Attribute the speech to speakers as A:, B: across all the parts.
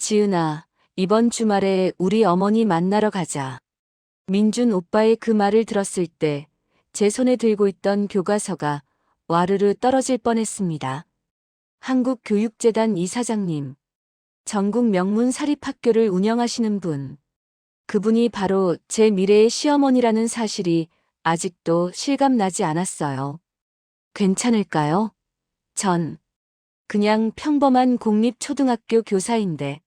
A: 지은아, 이번 주말에 우리 어머니 만나러 가자. 민준 오빠의 그 말을 들었을 때 제 손에 들고 있던 교과서가 와르르 떨어질 뻔했습니다. 한국교육재단 이사장님, 전국 명문 사립학교를 운영하시는 분. 그분이 바로 제 미래의 시어머니라는 사실이 아직도 실감나지 않았어요. 괜찮을까요? 전 그냥 평범한 공립초등학교 교사인데.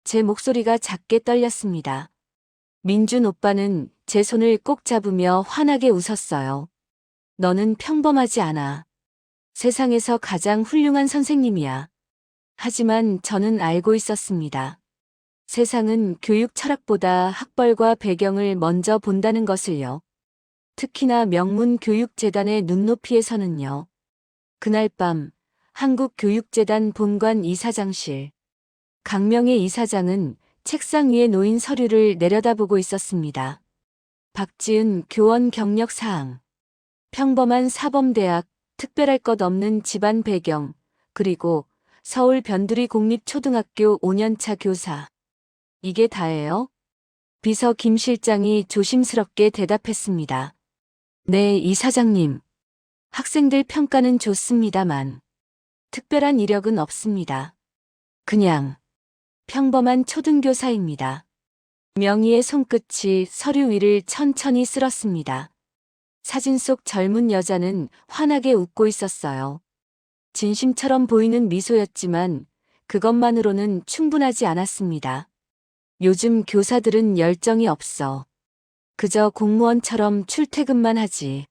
A: 제 목소리가 작게 떨렸습니다. 민준 오빠는 제 손을 꼭 잡으며 환하게 웃었어요. 너는 평범하지 않아. 세상에서 가장 훌륭한 선생님이야. 하지만 저는 알고 있었습니다. 세상은 교육 철학보다 학벌과 배경을 먼저 본다는 것을요. 특히나 명문교육재단의 눈높이에서는요. 그날 밤 한국교육재단 본관 이사장실. 강명의 이사장은 책상 위에 놓인 서류를 내려다보고 있었습니다. 박지은 교원 경력 사항. 평범한 사범대학, 특별할 것 없는 집안 배경, 그리고 서울 변두리 공립초등학교 5년차 교사. 이게 다예요? 비서 김 실장이 조심스럽게 대답했습니다. 네, 이사장님. 학생들 평가는 좋습니다만 특별한 이력은 없습니다. 그냥 평범한 초등교사입니다. 명희의 손끝이 서류 위를 천천히 쓸었습니다. 사진 속 젊은 여자는 환하게 웃고 있었어요. 진심처럼 보이는 미소였지만 그것만으로는 충분하지 않았습니다. 요즘 교사들은 열정이 없어. 그저 공무원처럼 출퇴근만 하지.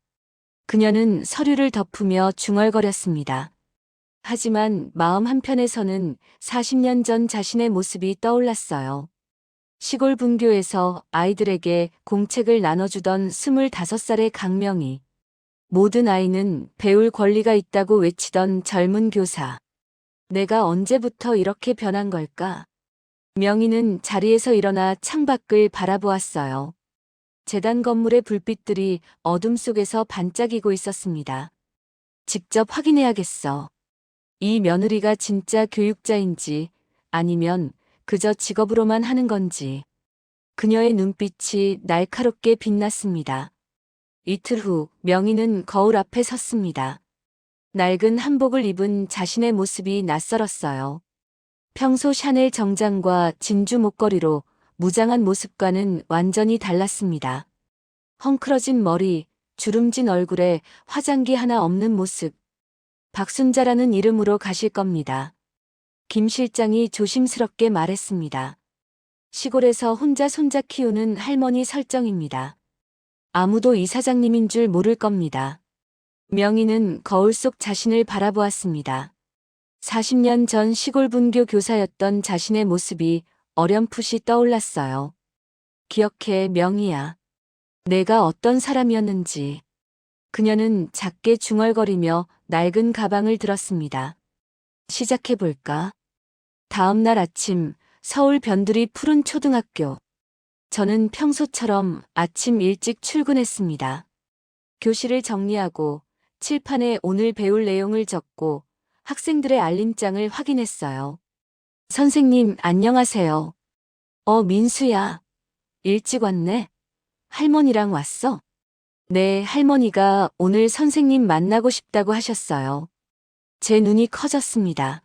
A: 그녀는 서류를 덮으며 중얼거렸습니다. 하지만 마음 한편에서는 40년 전 자신의 모습이 떠올랐어요. 시골 분교에서 아이들에게 공책을 나눠주던 25살의 강명희. 모든 아이는 배울 권리가 있다고 외치던 젊은 교사. 내가 언제부터 이렇게 변한 걸까? 명희는 자리에서 일어나 창밖을 바라보았어요. 재단 건물의 불빛들이 어둠 속에서 반짝이고 있었습니다. 직접 확인해야겠어. 이 며느리가 진짜 교육자인지 아니면 그저 직업으로만 하는 건지. 그녀의 눈빛이 날카롭게 빛났습니다. 이틀 후 명희는 거울 앞에 섰습니다. 낡은 한복을 입은 자신의 모습이 낯설었어요. 평소 샤넬 정장과 진주 목걸이로 무장한 모습과는 완전히 달랐습니다. 헝클어진 머리, 주름진 얼굴에 화장기 하나 없는 모습. 박순자라는 이름으로 가실 겁니다. 김 실장이 조심스럽게 말했습니다. 시골에서 혼자 손자 키우는 할머니 설정입니다. 아무도 이사장님인 줄 모를 겁니다. 명희는 거울 속 자신을 바라보았습니다. 40년 전 시골 분교 교사였던 자신의 모습이 어렴풋이 떠올랐어요. 기억해, 명희야. 내가 어떤 사람이었는지. 그녀는 작게 중얼거리며 낡은 가방을 들었습니다. 시작해볼까? 다음 날 아침 서울 변두리 푸른 초등학교. 저는 평소처럼 아침 일찍 출근했습니다. 교실을 정리하고 칠판에 오늘 배울 내용을 적고 학생들의 알림장을 확인했어요. 선생님, 안녕하세요. 민수야. 일찍 왔네. 할머니랑 왔어? 네, 할머니가 오늘 선생님 만나고 싶다고 하셨어요. 제 눈이 커졌습니다.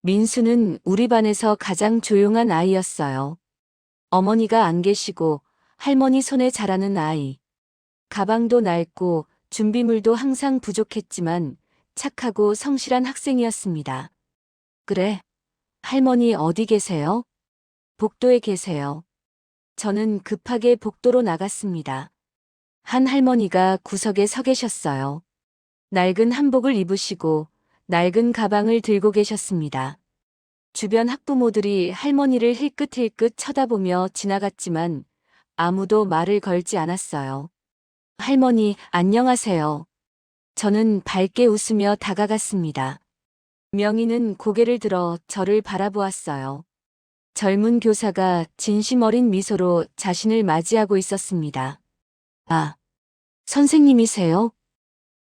A: 민수는 우리 반에서 가장 조용한 아이였어요. 어머니가 안 계시고 할머니 손에 자라는 아이. 가방도 낡고 준비물도 항상 부족했지만 착하고 성실한 학생이었습니다. 그래, 할머니 어디 계세요? 복도에 계세요. 저는 급하게 복도로 나갔습니다. 한 할머니가 구석에 서 계셨어요. 낡은 한복을 입으시고 낡은 가방을 들고 계셨습니다. 주변 학부모들이 할머니를 힐끗힐끗 쳐다보며 지나갔지만 아무도 말을 걸지 않았어요. 할머니, 안녕하세요. 저는 밝게 웃으며 다가갔습니다. 명희는 고개를 들어 저를 바라보았어요. 젊은 교사가 진심 어린 미소로 자신을 맞이하고 있었습니다. 아, 선생님이세요?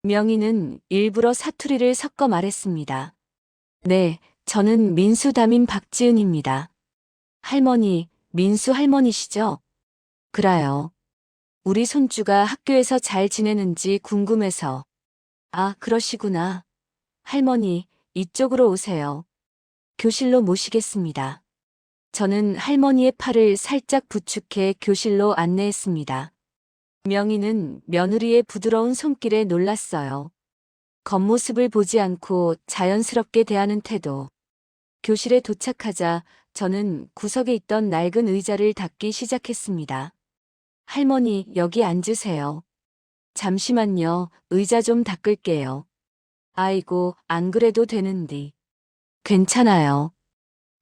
A: 명희는 일부러 사투리를 섞어 말했습니다. 네, 저는 민수 담임 박지은입니다. 할머니, 민수 할머니시죠? 그래요. 우리 손주가 학교에서 잘 지내는지 궁금해서. 아, 그러시구나. 할머니, 이쪽으로 오세요. 교실로 모시겠습니다. 저는 할머니의 팔을 살짝 부축해 교실로 안내했습니다. 명희는 며느리의 부드러운 손길에 놀랐어요. 겉모습을 보지 않고 자연스럽게 대하는 태도. 교실에 도착하자 저는 구석에 있던 낡은 의자를 닦기 시작했습니다. 할머니, 여기 앉으세요. 잠시만요, 의자 좀 닦을게요. 아이고, 안 그래도 되는디. 괜찮아요.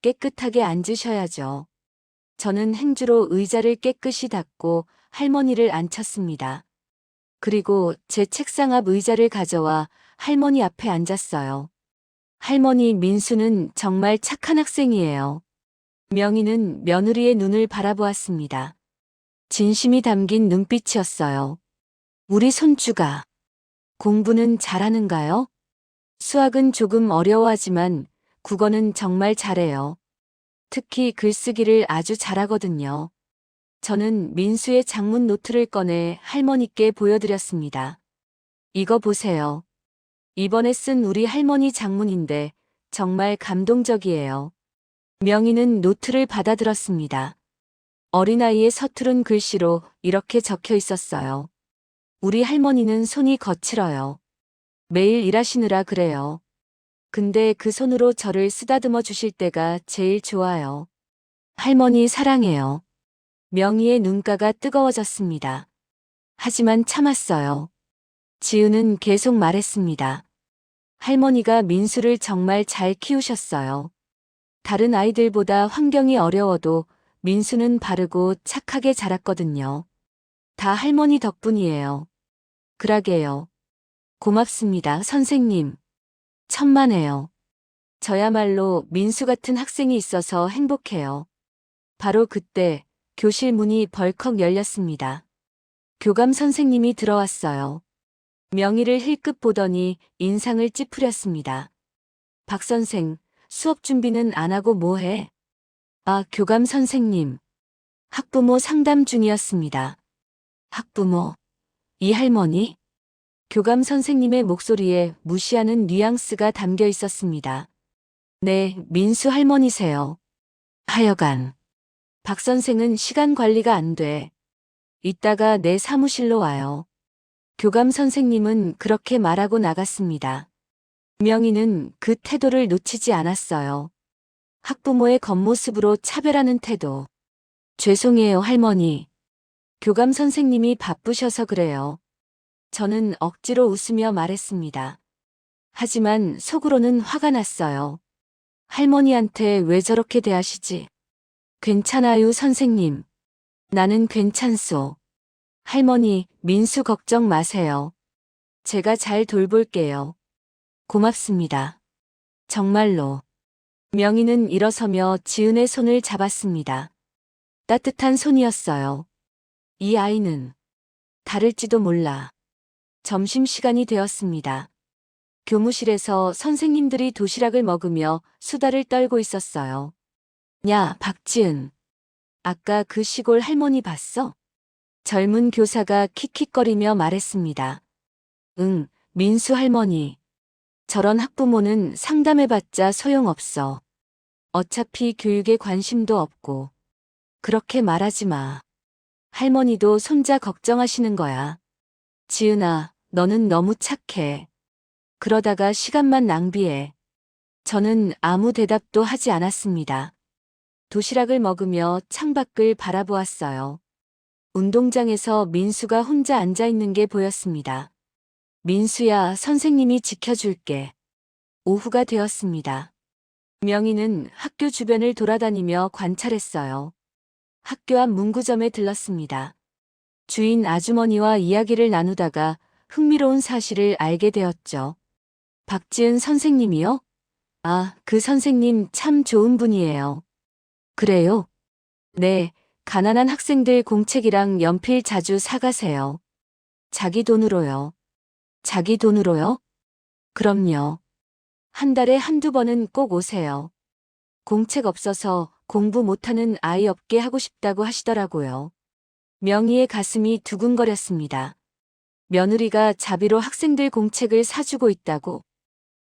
A: 깨끗하게 앉으셔야죠. 저는 행주로 의자를 깨끗이 닦고 할머니를 앉혔습니다. 그리고 제 책상 앞 의자를 가져와 할머니 앞에 앉았어요. 할머니 민수는 정말 착한 학생이에요. 명희는 며느리의 눈을 바라보았습니다. 진심이 담긴 눈빛이었어요. 우리 손주가 공부는 잘하는가요? 수학은 조금 어려워하지만 국어는 정말 잘해요. 특히 글쓰기를 아주 잘하거든요. 저는 민수의 장문 노트를 꺼내 할머니께 보여드렸습니다. 이거 보세요. 이번에 쓴 우리 할머니 장문인데 정말 감동적이에요. 명희는 노트를 받아들었습니다. 어린아이의 서투른 글씨로 이렇게 적혀 있었어요. 우리 할머니는 손이 거칠어요. 매일 일하시느라 그래요. 근데 그 손으로 저를 쓰다듬어 주실 때가 제일 좋아요. 할머니 사랑해요. 명희의 눈가가 뜨거워졌습니다. 하지만 참았어요. 지은은 계속 말했습니다. 할머니가 민수를 정말 잘 키우셨어요. 다른 아이들보다 환경이 어려워도 민수는 바르고 착하게 자랐거든요. 다 할머니 덕분이에요. 그러게요. 고맙습니다, 선생님. 천만에요. 저야말로 민수 같은 학생이 있어서 행복해요. 바로 그때 교실 문이 벌컥 열렸습니다. 교감 선생님이 들어왔어요. 명희를 힐끗 보더니 인상을 찌푸렸습니다. 박 선생, 수업 준비는 안 하고 뭐 해? 아, 교감 선생님. 학부모 상담 중이었습니다. 학부모? 이 할머니? 교감 선생님의 목소리에 무시하는 뉘앙스가 담겨 있었습니다. 네, 민수 할머니세요. 하여간. 박 선생은 시간 관리가 안 돼. 이따가 내 사무실로 와요. 교감 선생님은 그렇게 말하고 나갔습니다. 명희는 그 태도를 놓치지 않았어요. 학부모의 겉모습으로 차별하는 태도. 죄송해요, 할머니. 교감 선생님이 바쁘셔서 그래요. 저는 억지로 웃으며 말했습니다. 하지만 속으로는 화가 났어요. 할머니한테 왜 저렇게 대하시지? 괜찮아요, 선생님. 나는 괜찮소. 할머니, 민수 걱정 마세요. 제가 잘 돌볼게요. 고맙습니다. 정말로. 명희는 일어서며 지은의 손을 잡았습니다. 따뜻한 손이었어요. 이 아이는 다를지도 몰라. 점심시간이 되었습니다. 교무실에서 선생님들이 도시락을 먹으며 수다를 떨고 있었어요. 야, 박지은. 아까 그 시골 할머니 봤어? 젊은 교사가 킥킥거리며 말했습니다. 응, 민수 할머니. 저런 학부모는 상담해봤자 소용없어. 어차피 교육에 관심도 없고. 그렇게 말하지 마. 할머니도 손자 걱정하시는 거야. 지은아, 너는 너무 착해. 그러다가 시간만 낭비해. 저는 아무 대답도 하지 않았습니다. 도시락을 먹으며 창밖을 바라보았어요. 운동장에서 민수가 혼자 앉아있는 게 보였습니다. 민수야, 선생님이 지켜줄게. 오후가 되었습니다. 명희는 학교 주변을 돌아다니며 관찰했어요. 학교 앞 문구점에 들렀습니다. 주인 아주머니와 이야기를 나누다가 흥미로운 사실을 알게 되었죠. 박지은 선생님이요? 아, 그 선생님 참 좋은 분이에요. 그래요? 네, 가난한 학생들 공책이랑 연필 자주 사가세요. 자기 돈으로요. 자기 돈으로요? 그럼요. 한 달에 한두 번은 꼭 오세요. 공책 없어서 공부 못하는 아이 없게 하고 싶다고 하시더라고요. 명희의 가슴이 두근거렸습니다. 며느리가 자비로 학생들 공책을 사주고 있다고.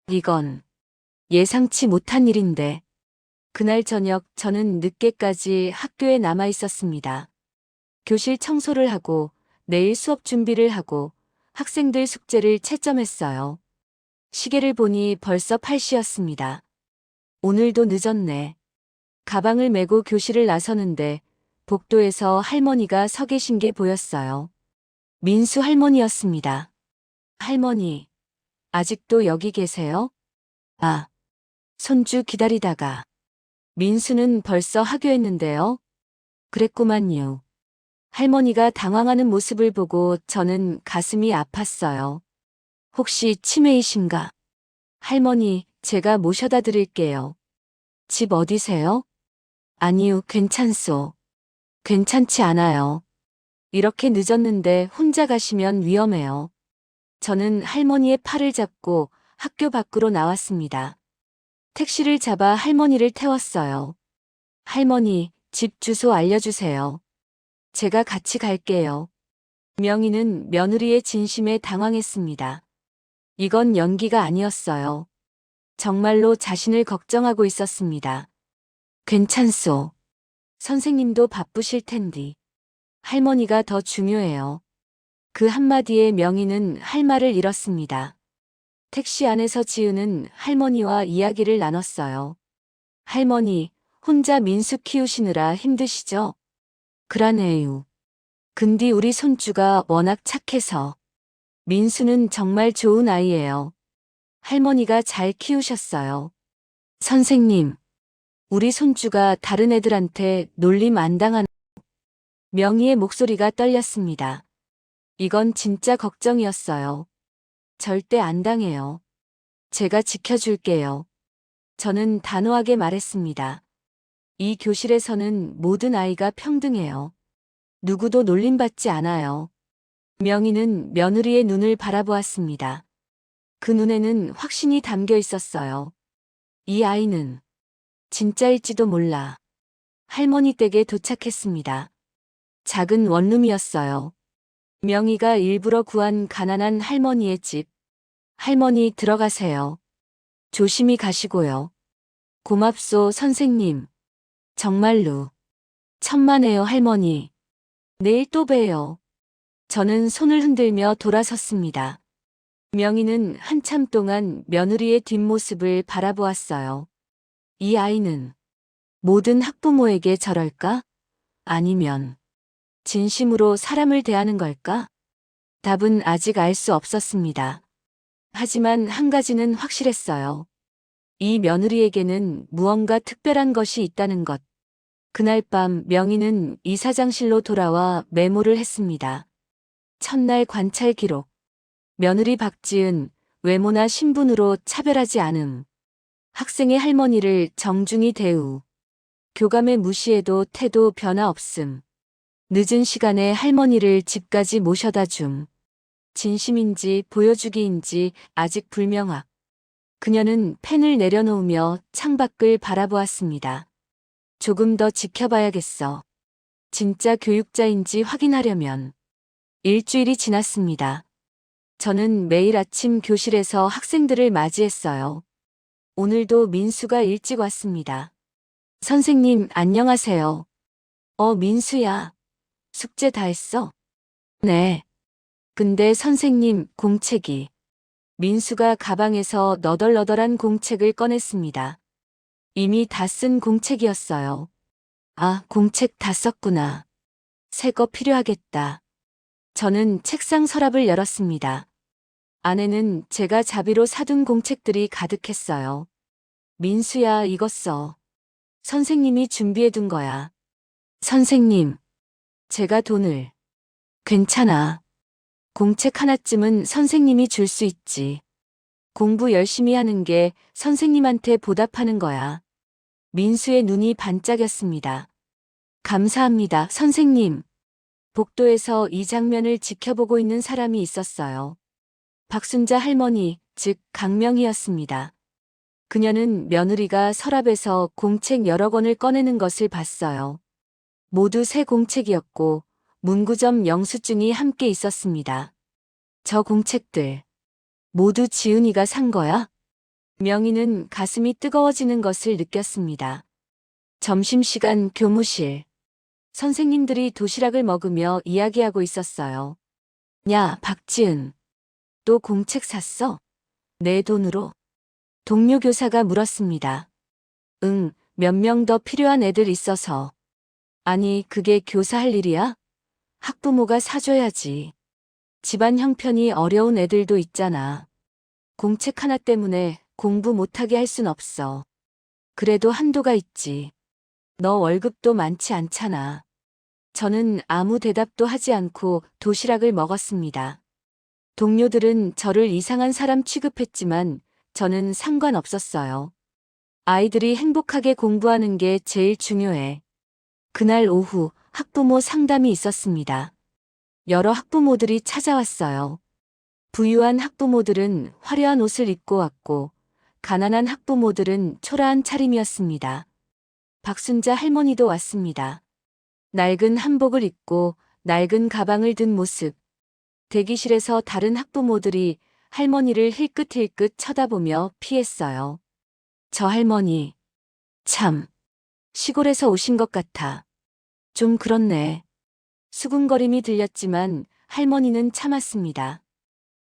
A: 이건 예상치 못한 일인데. 그날 저녁 저는 늦게까지 학교에 남아 있었습니다. 교실 청소를 하고 내일 수업 준비를 하고 학생들 숙제를 채점했어요. 시계를 보니 벌써 8시였습니다. 오늘도 늦었네. 가방을 메고 교실을 나서는데 복도에서 할머니가 서 계신 게 보였어요. 민수 할머니였습니다. 할머니, 아직도 여기 계세요? 아, 손주 기다리다가. 민수는 벌써 하교했는데요. 그랬구만요. 할머니가 당황하는 모습을 보고 저는 가슴이 아팠어요. 혹시 치매이신가? 할머니, 제가 모셔다 드릴게요. 집 어디세요? 아니요, 괜찮소. 괜찮지 않아요. 이렇게 늦었는데 혼자 가시면 위험해요. 저는 할머니의 팔을 잡고 학교 밖으로 나왔습니다. 택시를 잡아 할머니를 태웠어요. 할머니, 집 주소 알려주세요. 제가 같이 갈게요. 명희는 며느리의 진심에 당황했습니다. 이건 연기가 아니었어요. 정말로 자신을 걱정하고 있었습니다. 괜찮소. 선생님도 바쁘실 텐디. 할머니가 더 중요해요. 그 한마디에 명희는 할 말을 잃었습니다. 택시 안에서 지은은 할머니와 이야기를 나눴어요. 할머니, 혼자 민수 키우시느라 힘드시죠? 그러네요. 근데 우리 손주가 워낙 착해서. 민수는 정말 좋은 아이예요. 할머니가 잘 키우셨어요. 선생님, 우리 손주가 다른 애들한테 놀림 안 당하나? 명희의 목소리가 떨렸습니다. 이건 진짜 걱정이었어요. 절대 안 당해요. 제가 지켜줄게요. 저는 단호하게 말했습니다. 이 교실에서는 모든 아이가 평등해요. 누구도 놀림받지 않아요. 명희는 며느리의 눈을 바라보았습니다. 그 눈에는 확신이 담겨 있었어요. 이 아이는 진짜일지도 몰라. 할머니 댁에 도착했습니다. 작은 원룸이었어요. 명희가 일부러 구한 가난한 할머니의 집. 할머니 들어가세요. 조심히 가시고요. 고맙소 선생님. 정말로. 천만에요 할머니. 내일 또 봬요. 저는 손을 흔들며 돌아섰습니다. 명희는 한참 동안 며느리의 뒷모습을 바라보았어요. 이 아이는 모든 학부모에게 저럴까? 아니면 진심으로 사람을 대하는 걸까? 답은 아직 알 수 없었습니다. 하지만 한 가지는 확실했어요. 이 며느리에게는 무언가 특별한 것이 있다는 것. 그날 밤 명희는 이사장실로 돌아와 메모를 했습니다. 첫날 관찰 기록. 며느리 박지은, 외모나 신분으로 차별하지 않음. 학생의 할머니를 정중히 대우. 교감에 무시해도 태도 변화 없음. 늦은 시간에 할머니를 집까지 모셔다 줌. 진심인지 보여주기인지 아직 불명확. 그녀는 펜을 내려놓으며 창밖을 바라보았습니다. 조금 더 지켜봐야겠어. 진짜 교육자인지 확인하려면. 일주일이 지났습니다. 저는 매일 아침 교실에서 학생들을 맞이했어요. 오늘도 민수가 일찍 왔습니다. 선생님, 안녕하세요. 민수야. 숙제 다 했어? 네. 근데 선생님, 공책이. 민수가 가방에서 너덜너덜한 공책을 꺼냈습니다. 이미 다 쓴 공책이었어요. 아, 공책 다 썼구나. 새 거 필요하겠다. 저는 책상 서랍을 열었습니다. 안에는 제가 자비로 사둔 공책들이 가득했어요. 민수야, 이거 써. 선생님이 준비해둔 거야. 선생님, 제가 돈을. 괜찮아. 공책 하나쯤은 선생님이 줄 수 있지. 공부 열심히 하는 게 선생님한테 보답하는 거야. 민수의 눈이 반짝였습니다. 감사합니다, 선생님. 복도에서 이 장면을 지켜보고 있는 사람이 있었어요. 박순자 할머니, 즉 강명희였습니다. 그녀는 며느리가 서랍에서 공책 여러 권을 꺼내는 것을 봤어요. 모두 새 공책이었고 문구점 영수증이 함께 있었습니다. 저 공책들 모두 지은이가 산 거야? 명희는 가슴이 뜨거워지는 것을 느꼈습니다. 점심시간 교무실. 선생님들이 도시락을 먹으며 이야기하고 있었어요. 야, 박지은. 또 공책 샀어? 내 돈으로? 동료 교사가 물었습니다. 응, 몇 명 더 필요한 애들 있어서. 아니, 그게 교사 할 일이야? 학부모가 사줘야지. 집안 형편이 어려운 애들도 있잖아. 공책 하나 때문에 공부 못하게 할 순 없어. 그래도 한도가 있지. 너 월급도 많지 않잖아. 저는 아무 대답도 하지 않고 도시락을 먹었습니다. 동료들은 저를 이상한 사람 취급했지만 저는 상관없었어요. 아이들이 행복하게 공부하는 게 제일 중요해. 그날 오후 학부모 상담이 있었습니다. 여러 학부모들이 찾아왔어요. 부유한 학부모들은 화려한 옷을 입고 왔고, 가난한 학부모들은 초라한 차림이었습니다. 박순자 할머니도 왔습니다. 낡은 한복을 입고 낡은 가방을 든 모습. 대기실에서 다른 학부모들이 할머니를 힐끗힐끗 쳐다보며 피했어요. 저 할머니, 참, 시골에서 오신 것 같아. 좀 그렇네. 수군거림이 들렸지만 할머니는 참았습니다.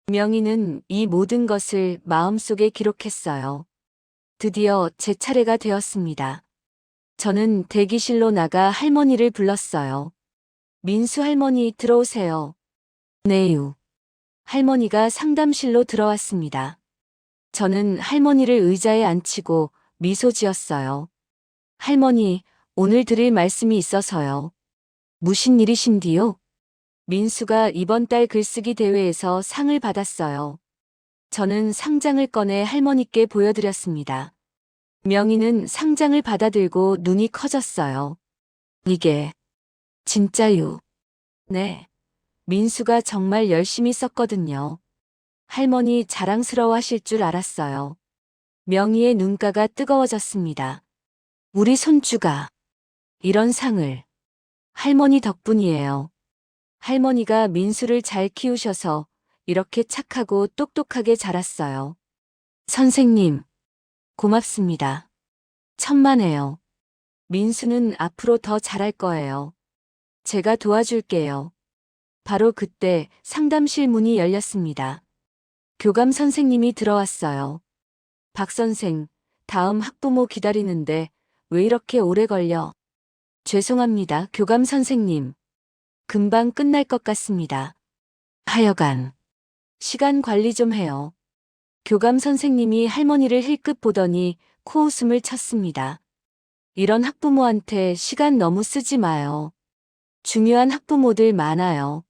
A: 명희는 이 모든 것을 마음속에 기록했어요. 드디어 제 차례가 되었습니다. 저는 대기실로 나가 할머니를 불렀어요. 민수 할머니 들어오세요. 네유. 할머니가 상담실로 들어왔습니다. 저는 할머니를 의자에 앉히고 미소 지었어요. 할머니, 오늘 드릴 말씀이 있어서요. 무슨 일이신디요? 민수가 이번 달 글쓰기 대회에서 상을 받았어요. 저는 상장을 꺼내 할머니께 보여드렸습니다. 명희는 상장을 받아들고 눈이 커졌어요. 이게 진짜요? 네. 민수가 정말 열심히 썼거든요. 할머니 자랑스러워 하실 줄 알았어요. 명희의 눈가가 뜨거워졌습니다. 우리 손주가 이런 상을 할머니 덕분이에요. 할머니가 민수를 잘 키우셔서 이렇게 착하고 똑똑하게 자랐어요. 선생님, 고맙습니다. 천만에요. 민수는 앞으로 더 잘할 거예요. 제가 도와줄게요. 바로 그때 상담실 문이 열렸습니다. 교감 선생님이 들어왔어요. 박 선생, 다음 학부모 기다리는데 왜 이렇게 오래 걸려? 죄송합니다, 교감 선생님. 금방 끝날 것 같습니다. 하여간 시간 관리 좀 해요. 교감 선생님이 할머니를 힐끗 보더니 코웃음을 쳤습니다. 이런 학부모한테 시간 너무 쓰지 마요. 중요한 학부모들 많아요.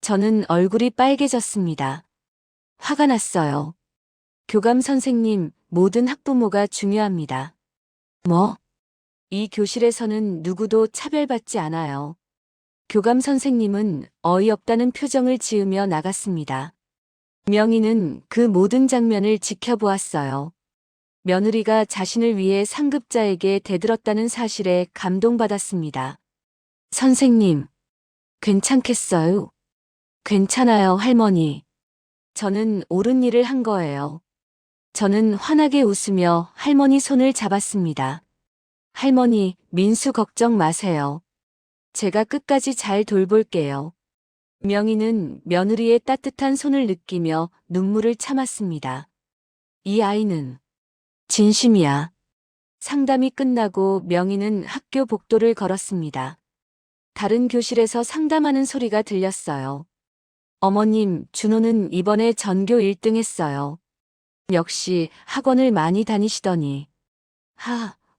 A: 저는 얼굴이 빨개졌습니다. 화가 났어요. 교감 선생님, 모든 학부모가 중요합니다. 뭐? 이 교실에서는 누구도 차별받지 않아요. 교감 선생님은 어이없다는 표정을 지으며 나갔습니다. 명희는 그 모든 장면을 지켜보았어요. 며느리가 자신을 위해 상급자에게 대들었다는 사실에 감동받았습니다. 선생님, 괜찮겠어요? 괜찮아요, 할머니. 저는 옳은 일을 한 거예요. 저는 환하게 웃으며 할머니 손을 잡았습니다. 할머니, 민수 걱정 마세요. 제가 끝까지 잘 돌볼게요. 명희는 며느리의 따뜻한 손을 느끼며 눈물을 참았습니다. 이 아이는 진심이야. 상담이 끝나고 명희는 학교 복도를 걸었습니다. 다른 교실에서 상담하는 소리가 들렸어요. 어머님, 준호는 이번에 전교 1등 했어요. 역시 학원을 많이 다니시더니.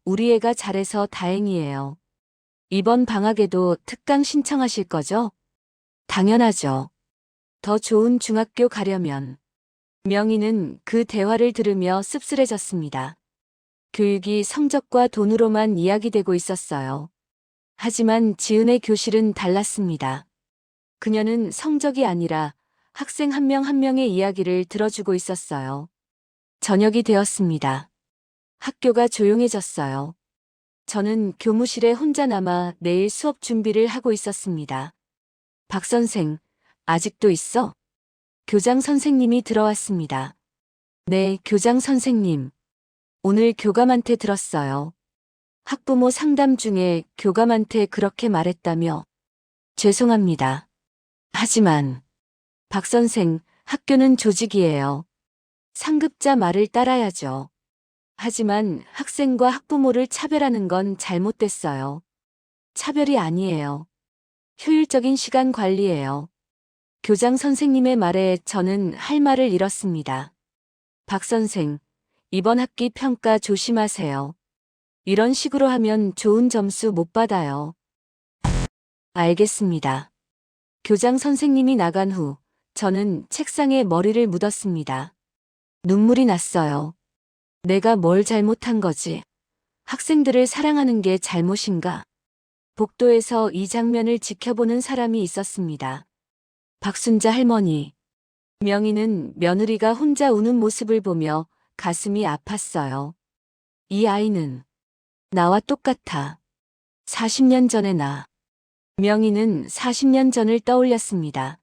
A: 우리 애가 잘해서 다행이에요. 이번 방학에도 특강 신청하실 거죠? 당연하죠. 더 좋은 중학교 가려면. 명희는 그 대화를 들으며 씁쓸해졌습니다. 교육이 성적과 돈으로만 이야기되고 있었어요. 하지만 지은의 교실은 달랐습니다. 그녀는 성적이 아니라 학생 한 명 한 명의 이야기를 들어주고 있었어요. 저녁이 되었습니다. 학교가 조용해졌어요. 저는 교무실에 혼자 남아 내일 수업 준비를 하고 있었습니다. 박 선생, 아직도 있어? 교장 선생님이 들어왔습니다. 네, 교장 선생님. 오늘 교감한테 들었어요. 학부모 상담 중에 교감한테 그렇게 말했다며. 죄송합니다. 하지만, 박 선생, 학교는 조직이에요. 상급자 말을 따라야죠. 하지만 학생과 학부모를 차별하는 건 잘못됐어요. 차별이 아니에요. 효율적인 시간 관리예요. 교장 선생님의 말에 저는 할 말을 잃었습니다. 박 선생, 이번 학기 평가 조심하세요. 이런 식으로 하면 좋은 점수 못 받아요. 알겠습니다. 교장 선생님이 나간 후 저는 책상에 머리를 묻었습니다. 눈물이 났어요. 내가 뭘 잘못한 거지? 학생들을 사랑하는 게 잘못인가? 복도에서 이 장면을 지켜보는 사람이 있었습니다. 박순자 할머니. 명희는 며느리가 혼자 우는 모습을 보며 가슴이 아팠어요. 이 아이는 나와 똑같아. 40년 전의 나. 명희는 40년 전을 떠올렸습니다.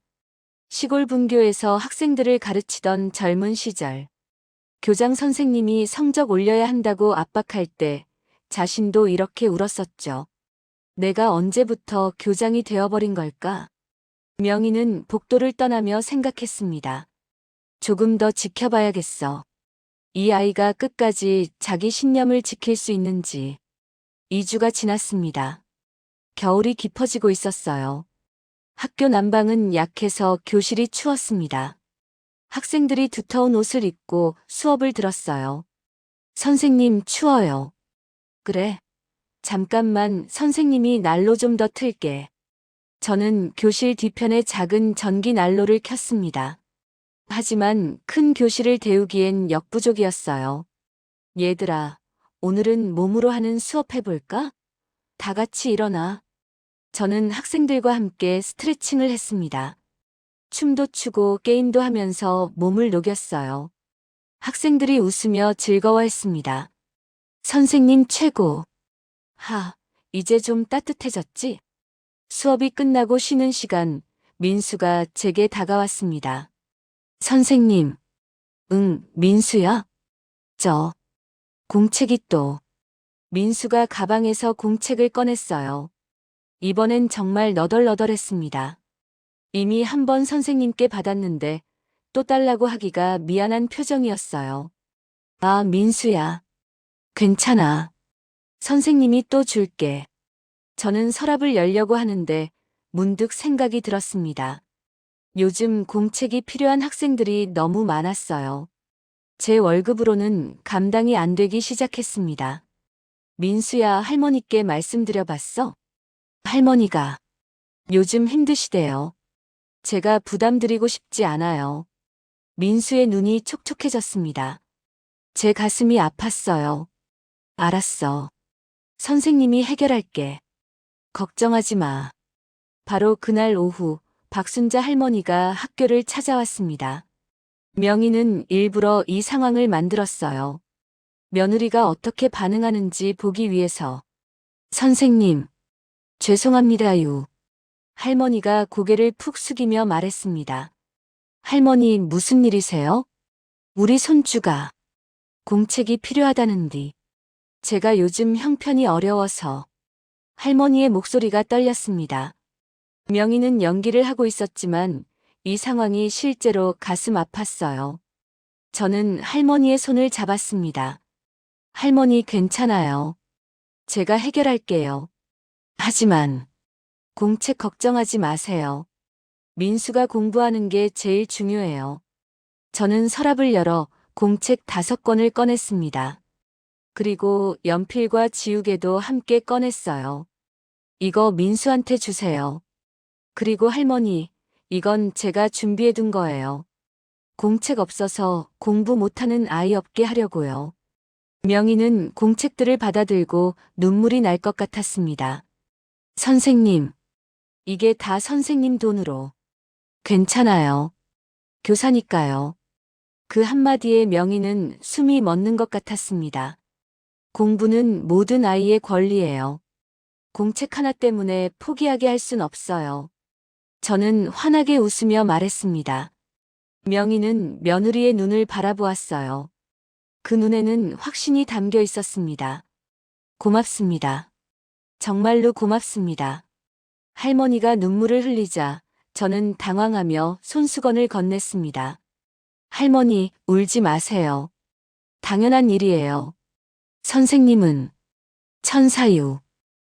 A: 시골 분교에서 학생들을 가르치던 젊은 시절. 교장 선생님이 성적 올려야 한다고 압박할 때 자신도 이렇게 울었었죠. 내가 언제부터 교장이 되어버린 걸까? 명희는 복도를 떠나며 생각했습니다. 조금 더 지켜봐야겠어. 이 아이가 끝까지 자기 신념을 지킬 수 있는지. 2주가 지났습니다. 겨울이 깊어지고 있었어요. 학교 난방은 약해서 교실이 추웠습니다. 학생들이 두터운 옷을 입고 수업을 들었어요. 선생님, 추워요. 그래. 잠깐만, 선생님이 난로 좀 더 틀게. 저는 교실 뒤편에 작은 전기 난로를 켰습니다. 하지만 큰 교실을 데우기엔 역부족이었어요. 얘들아, 오늘은 몸으로 하는 수업 해볼까? 다 같이 일어나. 저는 학생들과 함께 스트레칭을 했습니다. 춤도 추고 게임도 하면서 몸을 녹였어요. 학생들이 웃으며 즐거워했습니다. 선생님 최고. 이제 좀 따뜻해졌지? 수업이 끝나고 쉬는 시간, 민수가 제게 다가왔습니다. 선생님. 응, 민수야? 공책이 또. 민수가 가방에서 공책을 꺼냈어요. 이번엔 정말 너덜너덜했습니다. 이미 한 번 선생님께 받았는데 또 달라고 하기가 미안한 표정이었어요. 아, 민수야. 괜찮아. 선생님이 또 줄게. 저는 서랍을 열려고 하는데 문득 생각이 들었습니다. 요즘 공책이 필요한 학생들이 너무 많았어요. 제 월급으로는 감당이 안 되기 시작했습니다. 민수야, 할머니께 말씀드려봤어? 할머니가 요즘 힘드시대요. 제가 부담드리고 싶지 않아요. 민수의 눈이 촉촉해졌습니다. 제 가슴이 아팠어요. 알았어. 선생님이 해결할게. 걱정하지 마. 바로 그날 오후 박순자 할머니가 학교를 찾아왔습니다. 명희는 일부러 이 상황을 만들었어요. 며느리가 어떻게 반응하는지 보기 위해서. 선생님, 죄송합니다요. 할머니가 고개를 푹 숙이며 말했습니다. 할머니, 무슨 일이세요? 우리 손주가 공책이 필요하다는디. 제가 요즘 형편이 어려워서. 할머니의 목소리가 떨렸습니다. 명희는 연기를 하고 있었지만 이 상황이 실제로 가슴 아팠어요. 저는 할머니의 손을 잡았습니다. 할머니 괜찮아요. 제가 해결할게요. 하지만 공책 걱정하지 마세요. 민수가 공부하는 게 제일 중요해요. 저는 서랍을 열어 공책 5권을 꺼냈습니다. 그리고 연필과 지우개도 함께 꺼냈어요. 이거 민수한테 주세요. 그리고 할머니, 이건 제가 준비해둔 거예요. 공책 없어서 공부 못하는 아이 없게 하려고요. 명희는 공책들을 받아들고 눈물이 날 것 같았습니다. 선생님, 이게 다 선생님 돈으로. 괜찮아요. 교사니까요. 그 한마디에 명희는 숨이 멎는 것 같았습니다. 공부는 모든 아이의 권리예요. 공책 하나 때문에 포기하게 할 순 없어요. 저는 환하게 웃으며 말했습니다. 명희는 며느리의 눈을 바라보았어요. 그 눈에는 확신이 담겨 있었습니다. 고맙습니다. 정말로 고맙습니다. 할머니가 눈물을 흘리자 저는 당황하며 손수건을 건넸습니다. 할머니, 울지 마세요. 당연한 일이에요. 선생님은 천사유.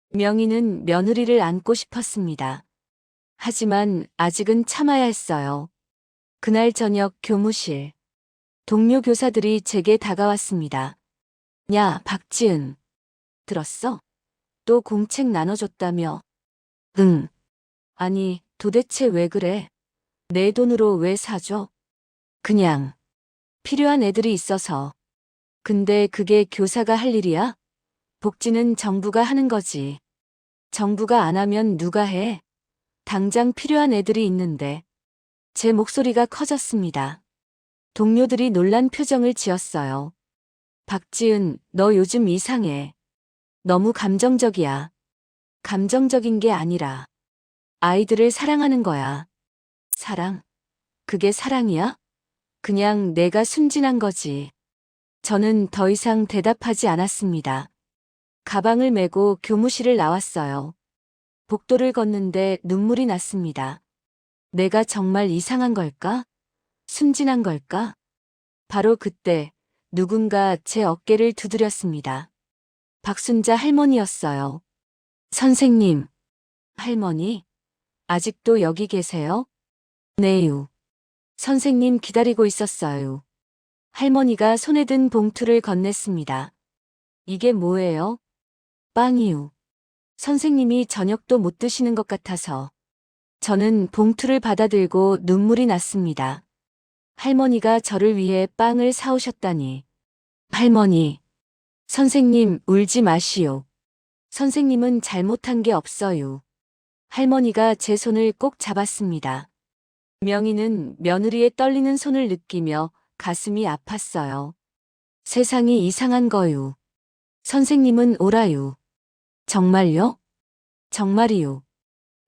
A: 명희는 며느리를 안고 싶었습니다. 하지만 아직은 참아야 했어요. 그날 저녁 교무실. 동료 교사들이 제게 다가왔습니다. 야, 박지은. 들었어? 또 공책 나눠줬다며. 응. 아니, 도대체 왜 그래? 내 돈으로 왜 사줘? 그냥. 필요한 애들이 있어서. 근데 그게 교사가 할 일이야? 복지는 정부가 하는 거지. 정부가 안 하면 누가 해? 당장 필요한 애들이 있는데. 제 목소리가 커졌습니다. 동료들이 놀란 표정을 지었어요. 박지은, 너 요즘 이상해. 너무 감정적이야. 감정적인 게 아니라 아이들을 사랑하는 거야. 사랑? 그게 사랑이야? 그냥 내가 순진한 거지. 저는 더 이상 대답하지 않았습니다. 가방을 메고 교무실을 나왔어요. 복도를 걷는데 눈물이 났습니다. 내가 정말 이상한 걸까? 순진한 걸까? 바로 그때 누군가 제 어깨를 두드렸습니다. 박순자 할머니였어요. 선생님, 할머니, 아직도 여기 계세요? 네요. 선생님 기다리고 있었어요. 할머니가 손에 든 봉투를 건넸습니다. 이게 뭐예요? 빵이요. 선생님이 저녁도 못 드시는 것 같아서. 저는 봉투를 받아들고 눈물이 났습니다. 할머니가 저를 위해 빵을 사오셨다니. 할머니, 선생님 울지 마시오. 선생님은 잘못한 게 없어요. 할머니가 제 손을 꼭 잡았습니다. 명희는 며느리의 떨리는 손을 느끼며 가슴이 아팠어요. 세상이 이상한 거요. 선생님은 오라요. 정말요? 정말이요.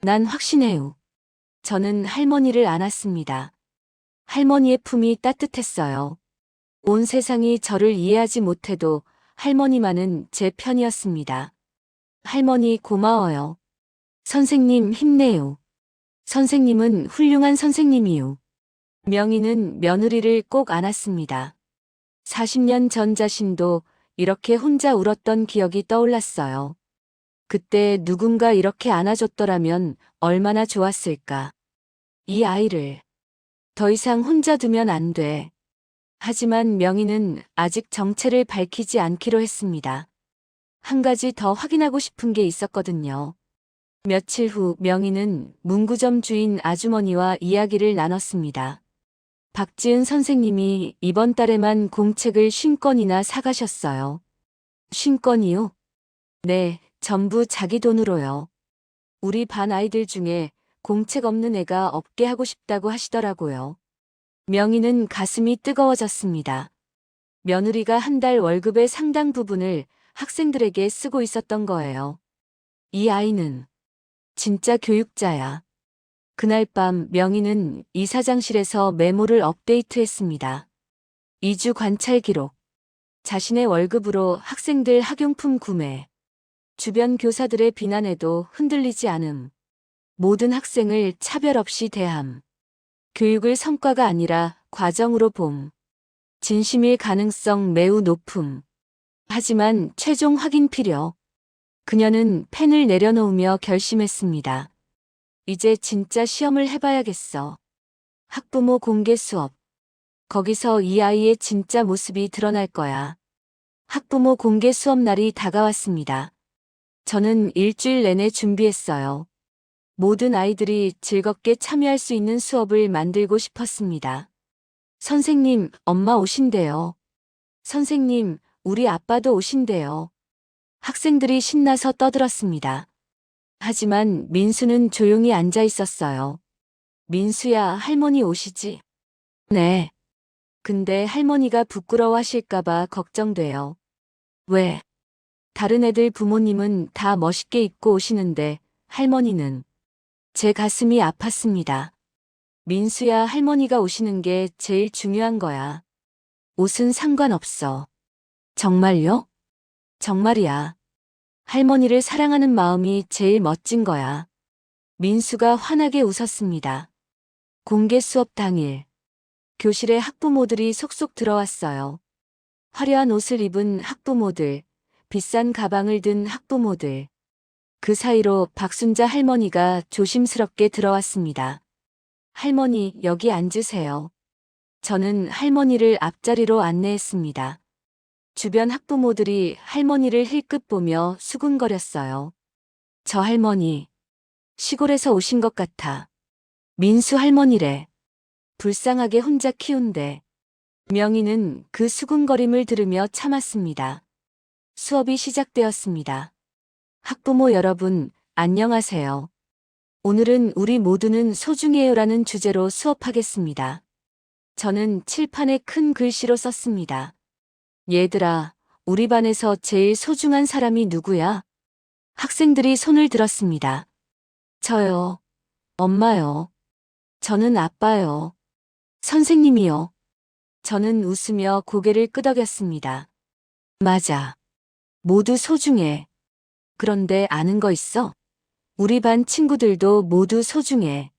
A: 난 확신해요. 저는 할머니를 안았습니다. 할머니의 품이 따뜻했어요. 온 세상이 저를 이해하지 못해도 할머니만은 제 편이었습니다. 할머니 고마워요. 선생님 힘내요. 선생님은 훌륭한 선생님이요. 명희는 며느리를 꼭 안았습니다. 40년 전 자신도 이렇게 혼자 울었던 기억이 떠올랐어요. 그때 누군가 이렇게 안아줬더라면 얼마나 좋았을까. 이 아이를 더 이상 혼자 두면 안 돼. 하지만 명희는 아직 정체를 밝히지 않기로 했습니다. 한 가지 더 확인하고 싶은 게 있었거든요. 며칠 후 명희는 문구점 주인 아주머니와 이야기를 나눴습니다. 박지은 선생님이 이번 달에만 공책을 50권이나 사가셨어요. 50권이요? 네, 전부 자기 돈으로요. 우리 반 아이들 중에 공책 없는 애가 없게 하고 싶다고 하시더라고요. 명희는 가슴이 뜨거워졌습니다. 며느리가 한 달 월급의 상당 부분을 학생들에게 쓰고 있었던 거예요. 이 아이는 진짜 교육자야. 그날 밤 명희는 이사장실에서 메모를 업데이트했습니다. 2주 관찰 기록. 자신의 월급으로 학생들 학용품 구매. 주변 교사들의 비난에도 흔들리지 않음. 모든 학생을 차별 없이 대함. 교육을 성과가 아니라 과정으로 봄. 진심일 가능성 매우 높음. 하지만 최종 확인 필요. 그녀는 펜을 내려놓으며 결심했습니다. 이제 진짜 시험을 해봐야겠어. 학부모 공개 수업. 거기서 이 아이의 진짜 모습이 드러날 거야. 학부모 공개 수업 날이 다가왔습니다. 저는 일주일 내내 준비했어요. 모든 아이들이 즐겁게 참여할 수 있는 수업을 만들고 싶었습니다. 선생님, 엄마 오신대요. 선생님, 우리 아빠도 오신대요. 학생들이 신나서 떠들었습니다. 하지만 민수는 조용히 앉아 있었어요. 민수야, 할머니 오시지? 네. 근데 할머니가 부끄러워하실까봐 걱정돼요. 왜? 다른 애들 부모님은 다 멋있게 입고 오시는데 할머니는 제 가슴이 아팠습니다. 민수야, 할머니가 오시는 게 제일 중요한 거야. 옷은 상관없어. 정말요? 정말이야. 할머니를 사랑하는 마음이 제일 멋진 거야. 민수가 환하게 웃었습니다. 공개 수업 당일. 교실에 학부모들이 속속 들어왔어요. 화려한 옷을 입은 학부모들, 비싼 가방을 든 학부모들. 그 사이로 박순자 할머니가 조심스럽게 들어왔습니다. 할머니, 여기 앉으세요. 저는 할머니를 앞자리로 안내했습니다. 주변 학부모들이 할머니를 힐끗 보며 수군거렸어요. 저 할머니, 시골에서 오신 것 같아. 민수 할머니래. 불쌍하게 혼자 키운대. 명희는 그 수군거림을 들으며 참았습니다. 수업이 시작되었습니다. 학부모 여러분, 안녕하세요. 오늘은 우리 모두는 소중해요라는 주제로 수업하겠습니다. 저는 칠판에 큰 글씨로 썼습니다. 얘들아, 우리 반에서 제일 소중한 사람이 누구야? 학생들이 손을 들었습니다. 저요. 엄마요. 저는 아빠요. 선생님이요. 저는 웃으며 고개를 끄덕였습니다. 맞아. 모두 소중해. 그런데 아는 거 있어? 우리 반 친구들도 모두 소중해.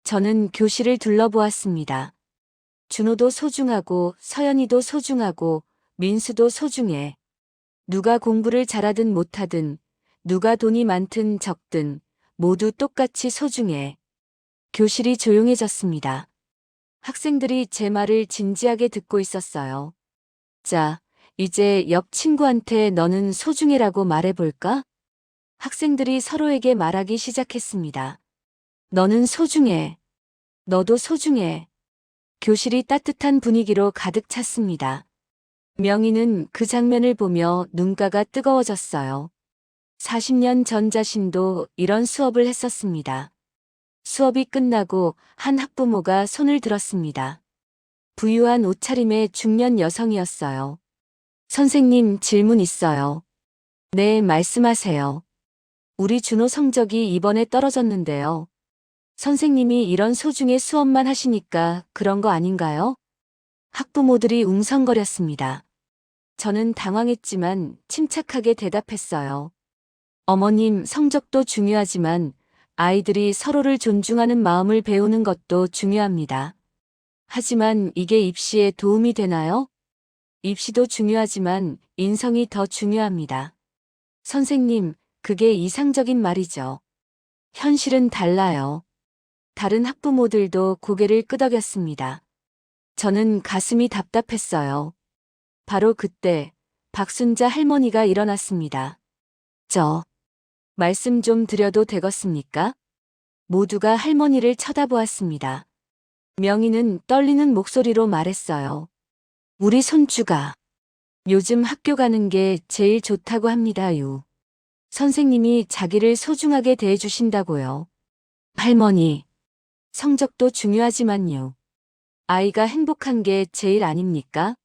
A: 저는 교실을 둘러보았습니다. 준호도 소중하고 서연이도 소중하고 민수도 소중해. 누가 공부를 잘하든 못하든 누가 돈이 많든 적든 모두 똑같이 소중해. 교실이 조용해졌습니다. 학생들이 제 말을 진지하게 듣고 있었어요. 자, 이제 옆 친구한테 너는 소중해라고 말해볼까? 학생들이 서로에게 말하기 시작했습니다. 너는 소중해. 너도 소중해. 교실이 따뜻한 분위기로 가득 찼습니다. 명희는 그 장면을 보며 눈가가 뜨거워졌어요. 40년 전 자신도 이런 수업을 했었습니다. 수업이 끝나고 한 학부모가 손을 들었습니다. 부유한 옷차림의 중년 여성이었어요. 선생님, 질문 있어요. 네, 말씀하세요. 우리 준호 성적이 이번에 떨어졌는데요. 선생님이 이런 소중의 수업만 하시니까 그런 거 아닌가요? 학부모들이 웅성거렸습니다. 저는 당황했지만 침착하게 대답했어요. 어머님, 성적도 중요하지만 아이들이 서로를 존중하는 마음을 배우는 것도 중요합니다. 하지만 이게 입시에 도움이 되나요? 입시도 중요하지만 인성이 더 중요합니다. 선생님, 그게 이상적인 말이죠. 현실은 달라요. 다른 학부모들도 고개를 끄덕였습니다. 저는 가슴이 답답했어요. 바로 그때 박순자 할머니가 일어났습니다. 말씀 좀 드려도 되겠습니까? 모두가 할머니를 쳐다보았습니다. 명희는 떨리는 목소리로 말했어요. 우리 손주가 요즘 학교 가는 게 제일 좋다고 합니다요. 선생님이 자기를 소중하게 대해주신다고요. 할머니, 성적도 중요하지만요. 아이가 행복한 게 제일 아닙니까?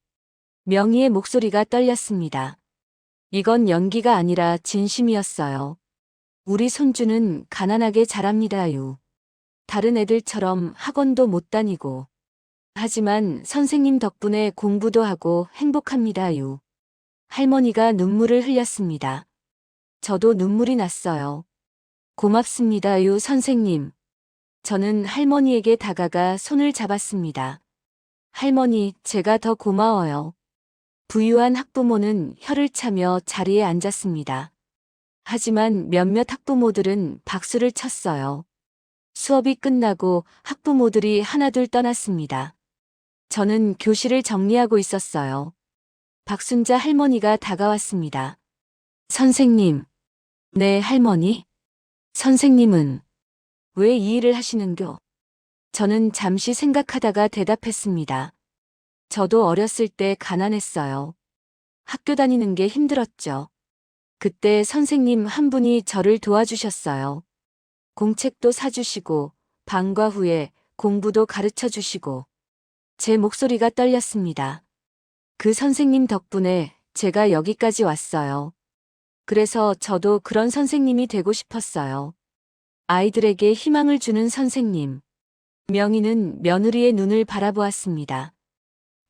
A: 명희의 목소리가 떨렸습니다. 이건 연기가 아니라 진심이었어요. 우리 손주는 가난하게 자랍니다요. 다른 애들처럼 학원도 못 다니고. 하지만 선생님 덕분에 공부도 하고 행복합니다요. 할머니가 눈물을 흘렸습니다. 저도 눈물이 났어요. 고맙습니다요, 선생님. 저는 할머니에게 다가가 손을 잡았습니다. 할머니, 제가 더 고마워요. 부유한 학부모는 혀를 차며 자리에 앉았습니다. 하지만 몇몇 학부모들은 박수를 쳤어요. 수업이 끝나고 학부모들이 하나둘 떠났습니다. 저는 교실을 정리하고 있었어요. 박순자 할머니가 다가왔습니다. 선생님. 네, 할머니. 선생님은 왜 이 일을 하시는겨? 저는 잠시 생각하다가 대답했습니다. 저도 어렸을 때 가난했어요. 학교 다니는 게 힘들었죠. 그때 선생님 한 분이 저를 도와주셨어요. 공책도 사주시고 방과 후에 공부도 가르쳐 주시고. 제 목소리가 떨렸습니다. 그 선생님 덕분에 제가 여기까지 왔어요. 그래서 저도 그런 선생님이 되고 싶었어요. 아이들에게 희망을 주는 선생님. 명희는 며느리의 눈을 바라보았습니다.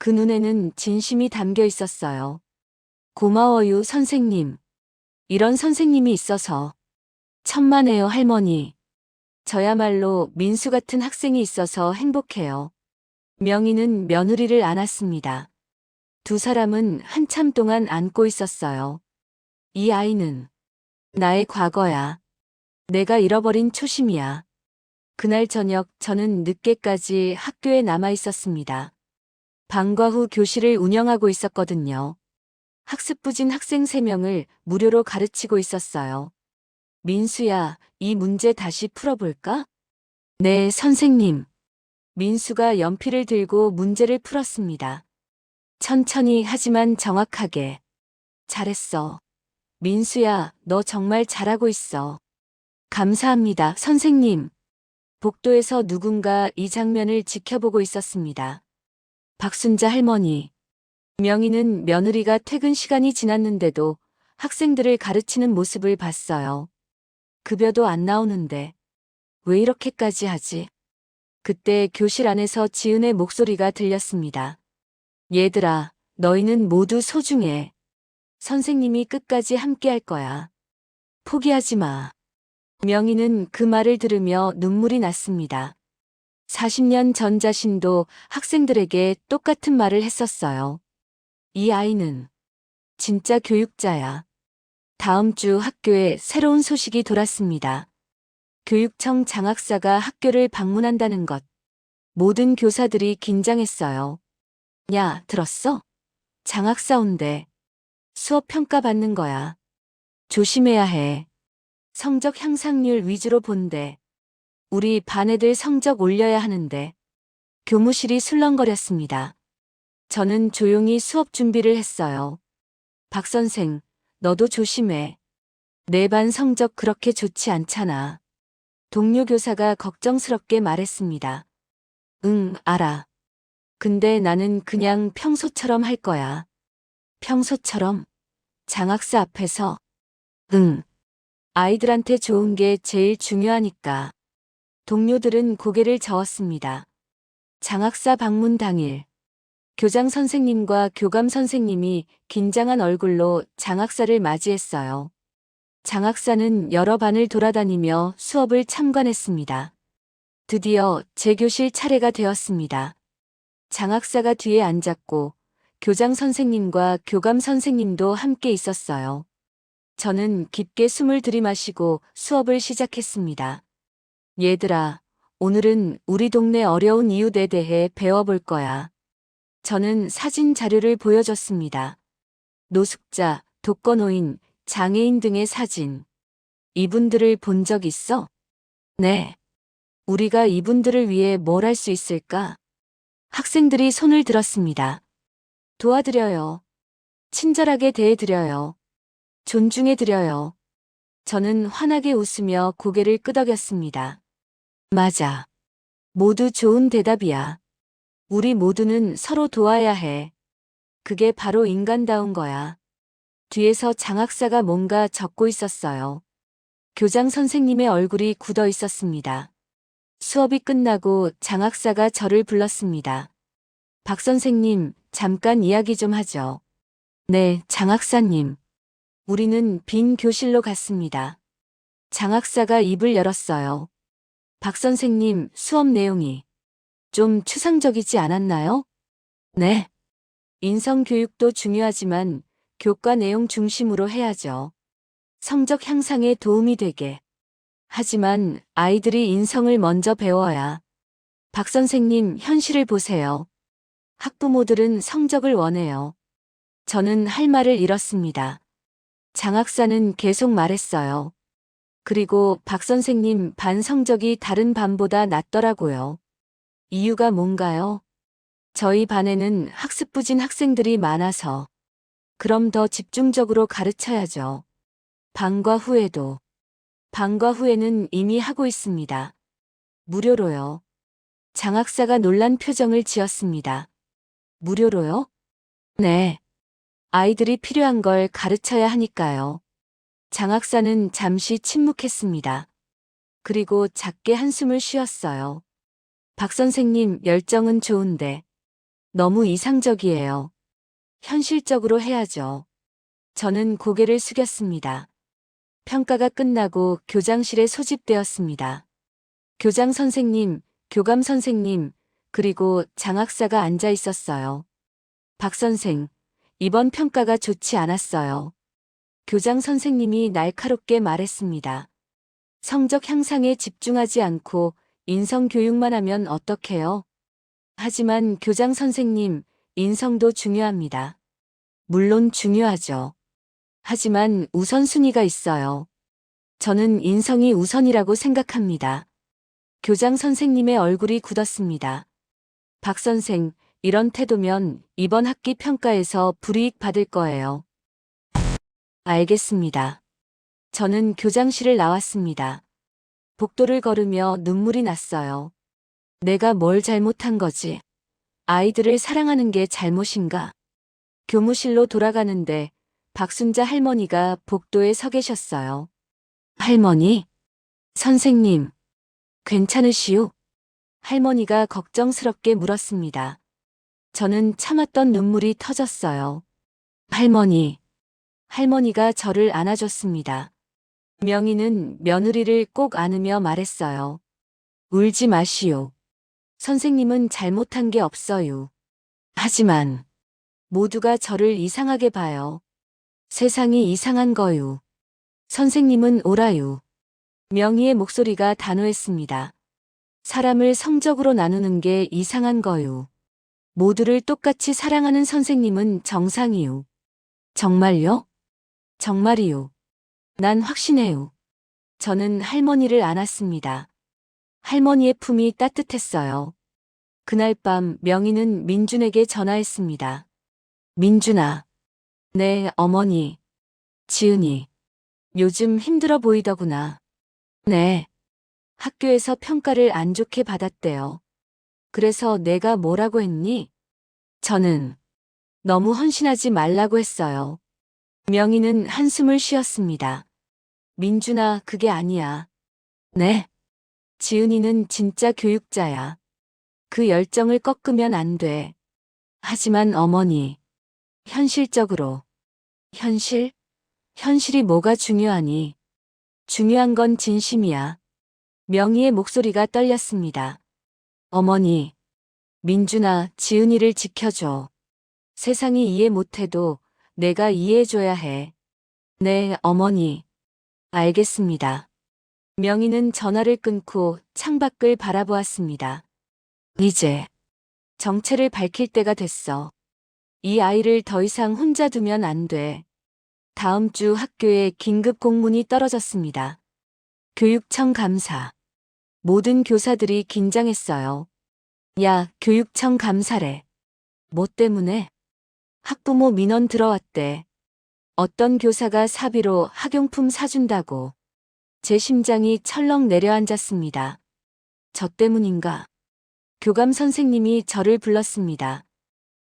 A: 그 눈에는 진심이 담겨 있었어요. 고마워요, 선생님. 이런 선생님이 있어서. 천만에요, 할머니. 저야말로 민수 같은 학생이 있어서 행복해요. 명희는 며느리를 안았습니다. 두 사람은 한참 동안 안고 있었어요. 이 아이는 나의 과거야. 내가 잃어버린 초심이야. 그날 저녁 저는 늦게까지 학교에 남아 있었습니다. 방과 후 교실을 운영하고 있었거든요. 학습부진 학생 3명을 무료로 가르치고 있었어요. 민수야, 이 문제 다시 풀어볼까? 네, 선생님. 민수가 연필을 들고 문제를 풀었습니다. 천천히 하지만 정확하게. 잘했어. 민수야, 너 정말 잘하고 있어. 감사합니다, 선생님. 복도에서 누군가 이 장면을 지켜보고 있었습니다. 박순자 할머니. 명희는 며느리가 퇴근 시간이 지났는데도 학생들을 가르치는 모습을 봤어요. 급여도 안 나오는데 왜 이렇게까지 하지? 그때 교실 안에서 지은의 목소리가 들렸습니다. 얘들아, 너희는 모두 소중해. 선생님이 끝까지 함께 할 거야. 포기하지 마. 명희는 그 말을 들으며 눈물이 났습니다. 40년 전 자신도 학생들에게 똑같은 말을 했었어요. 이 아이는 진짜 교육자야. 다음 주 학교에 새로운 소식이 돌았습니다. 교육청 장학사가 학교를 방문한다는 것. 모든 교사들이 긴장했어요. 야, 들었어? 장학사 온대. 수업 평가받는 거야. 조심해야 해. 성적 향상률 위주로 본대. 우리 반 애들 성적 올려야 하는데. 교무실이 술렁거렸습니다. 저는 조용히 수업 준비를 했어요. 박 선생, 너도 조심해. 내 반 성적 그렇게 좋지 않잖아. 동료 교사가 걱정스럽게 말했습니다. 응, 알아. 근데 나는 그냥 평소처럼 할 거야. 평소처럼? 장학사 앞에서? 응. 아이들한테 좋은 게 제일 중요하니까. 동료들은 고개를 저었습니다. 장학사 방문 당일. 교장 선생님과 교감 선생님이 긴장한 얼굴로 장학사를 맞이했어요. 장학사는 여러 반을 돌아다니며 수업을 참관했습니다. 드디어 제 교실 차례가 되었습니다. 장학사가 뒤에 앉았고 교장 선생님과 교감 선생님도 함께 있었어요. 저는 깊게 숨을 들이마시고 수업을 시작했습니다. 얘들아, 오늘은 우리 동네 어려운 이웃에 대해 배워볼 거야. 저는 사진 자료를 보여줬습니다. 노숙자, 독거노인, 장애인 등의 사진. 이분들을 본 적 있어? 네. 우리가 이분들을 위해 뭘 할 수 있을까? 학생들이 손을 들었습니다. 도와드려요. 친절하게 대해드려요. 존중해드려요. 저는 환하게 웃으며 고개를 끄덕였습니다. 맞아. 모두 좋은 대답이야. 우리 모두는 서로 도와야 해. 그게 바로 인간다운 거야. 뒤에서 장학사가 뭔가 적고 있었어요. 교장 선생님의 얼굴이 굳어 있었습니다. 수업이 끝나고 장학사가 저를 불렀습니다. 박 선생님, 잠깐 이야기 좀 하죠. 네, 장학사님. 우리는 빈 교실로 갔습니다. 장학사가 입을 열었어요. 박 선생님, 수업 내용이 좀 추상적이지 않았나요? 네. 인성교육도 중요하지만 교과 내용 중심으로 해야죠. 성적 향상에 도움이 되게. 하지만 아이들이 인성을 먼저 배워야. 박 선생님, 현실을 보세요. 학부모들은 성적을 원해요. 저는 할 말을 잃었습니다. 장학사는 계속 말했어요. 그리고 박 선생님 반 성적이 다른 반보다 낮더라고요. 이유가 뭔가요? 저희 반에는 학습부진 학생들이 많아서. 그럼 더 집중적으로 가르쳐야죠. 방과 후에도. 방과 후에는 이미 하고 있습니다. 무료로요. 장학사가 놀란 표정을 지었습니다. 무료로요? 네. 아이들이 필요한 걸 가르쳐야 하니까요. 장학사는 잠시 침묵했습니다. 그리고 작게 한숨을 쉬었어요. 박 선생님, 열정은 좋은데 너무 이상적이에요. 현실적으로 해야죠. 저는 고개를 숙였습니다. 평가가 끝나고 교장실에 소집되었습니다. 교장 선생님, 교감 선생님, 그리고 장학사가 앉아 있었어요. 박 선생, 이번 평가가 좋지 않았어요. 교장 선생님이 날카롭게 말했습니다. 성적 향상에 집중하지 않고 인성 교육만 하면 어떡해요? 하지만 교장 선생님, 인성도 중요합니다. 물론 중요하죠. 하지만 우선순위가 있어요. 저는 인성이 우선이라고 생각합니다. 교장 선생님의 얼굴이 굳었습니다. 박 선생, 이런 태도면 이번 학기 평가에서 불이익 받을 거예요. 알겠습니다. 저는 교장실을 나왔습니다. 복도를 걸으며 눈물이 났어요. 내가 뭘 잘못한 거지? 아이들을 사랑하는 게 잘못인가? 교무실로 돌아가는데 박순자 할머니가 복도에 서 계셨어요. 할머니? 선생님, 괜찮으시오? 할머니가 걱정스럽게 물었습니다. 저는 참았던 눈물이 터졌어요. 할머니. 할머니가 저를 안아줬습니다. 명희는 며느리를 꼭 안으며 말했어요. 울지 마시오. 선생님은 잘못한 게 없어요. 하지만 모두가 저를 이상하게 봐요. 세상이 이상한 거요. 선생님은 옳아요. 명희의 목소리가 단호했습니다. 사람을 성적으로 나누는 게 이상한 거요. 모두를 똑같이 사랑하는 선생님은 정상이요. 정말요? 정말이요. 난 확신해요. 저는 할머니를 안았습니다. 할머니의 품이 따뜻했어요. 그날 밤 명희는 민준에게 전화했습니다. 민준아. 네, 어머니. 지은이. 요즘 힘들어 보이더구나. 네. 학교에서 평가를 안 좋게 받았대요. 그래서 내가 뭐라고 했니? 저는 너무 헌신하지 말라고 했어요. 명희는 한숨을 쉬었습니다. 민준아, 그게 아니야. 네. 지은이는 진짜 교육자야. 그 열정을 꺾으면 안 돼. 하지만 어머니, 현실적으로. 현실? 현실이 뭐가 중요하니? 중요한 건 진심이야. 명희의 목소리가 떨렸습니다. 어머니, 민준아, 지은이를 지켜줘. 세상이 이해 못해도 내가 이해해줘야 해. 네, 어머니. 알겠습니다. 명희는 전화를 끊고 창밖을 바라보았습니다. 이제 정체를 밝힐 때가 됐어. 이 아이를 더 이상 혼자 두면 안 돼. 다음 주 학교에 긴급 공문이 떨어졌습니다. 교육청 감사. 모든 교사들이 긴장했어요. 야, 교육청 감사래. 뭐 때문에? 학부모 민원 들어왔대. 어떤 교사가 사비로 학용품 사준다고. 제 심장이 철렁 내려앉았습니다. 저 때문인가? 교감 선생님이 저를 불렀습니다.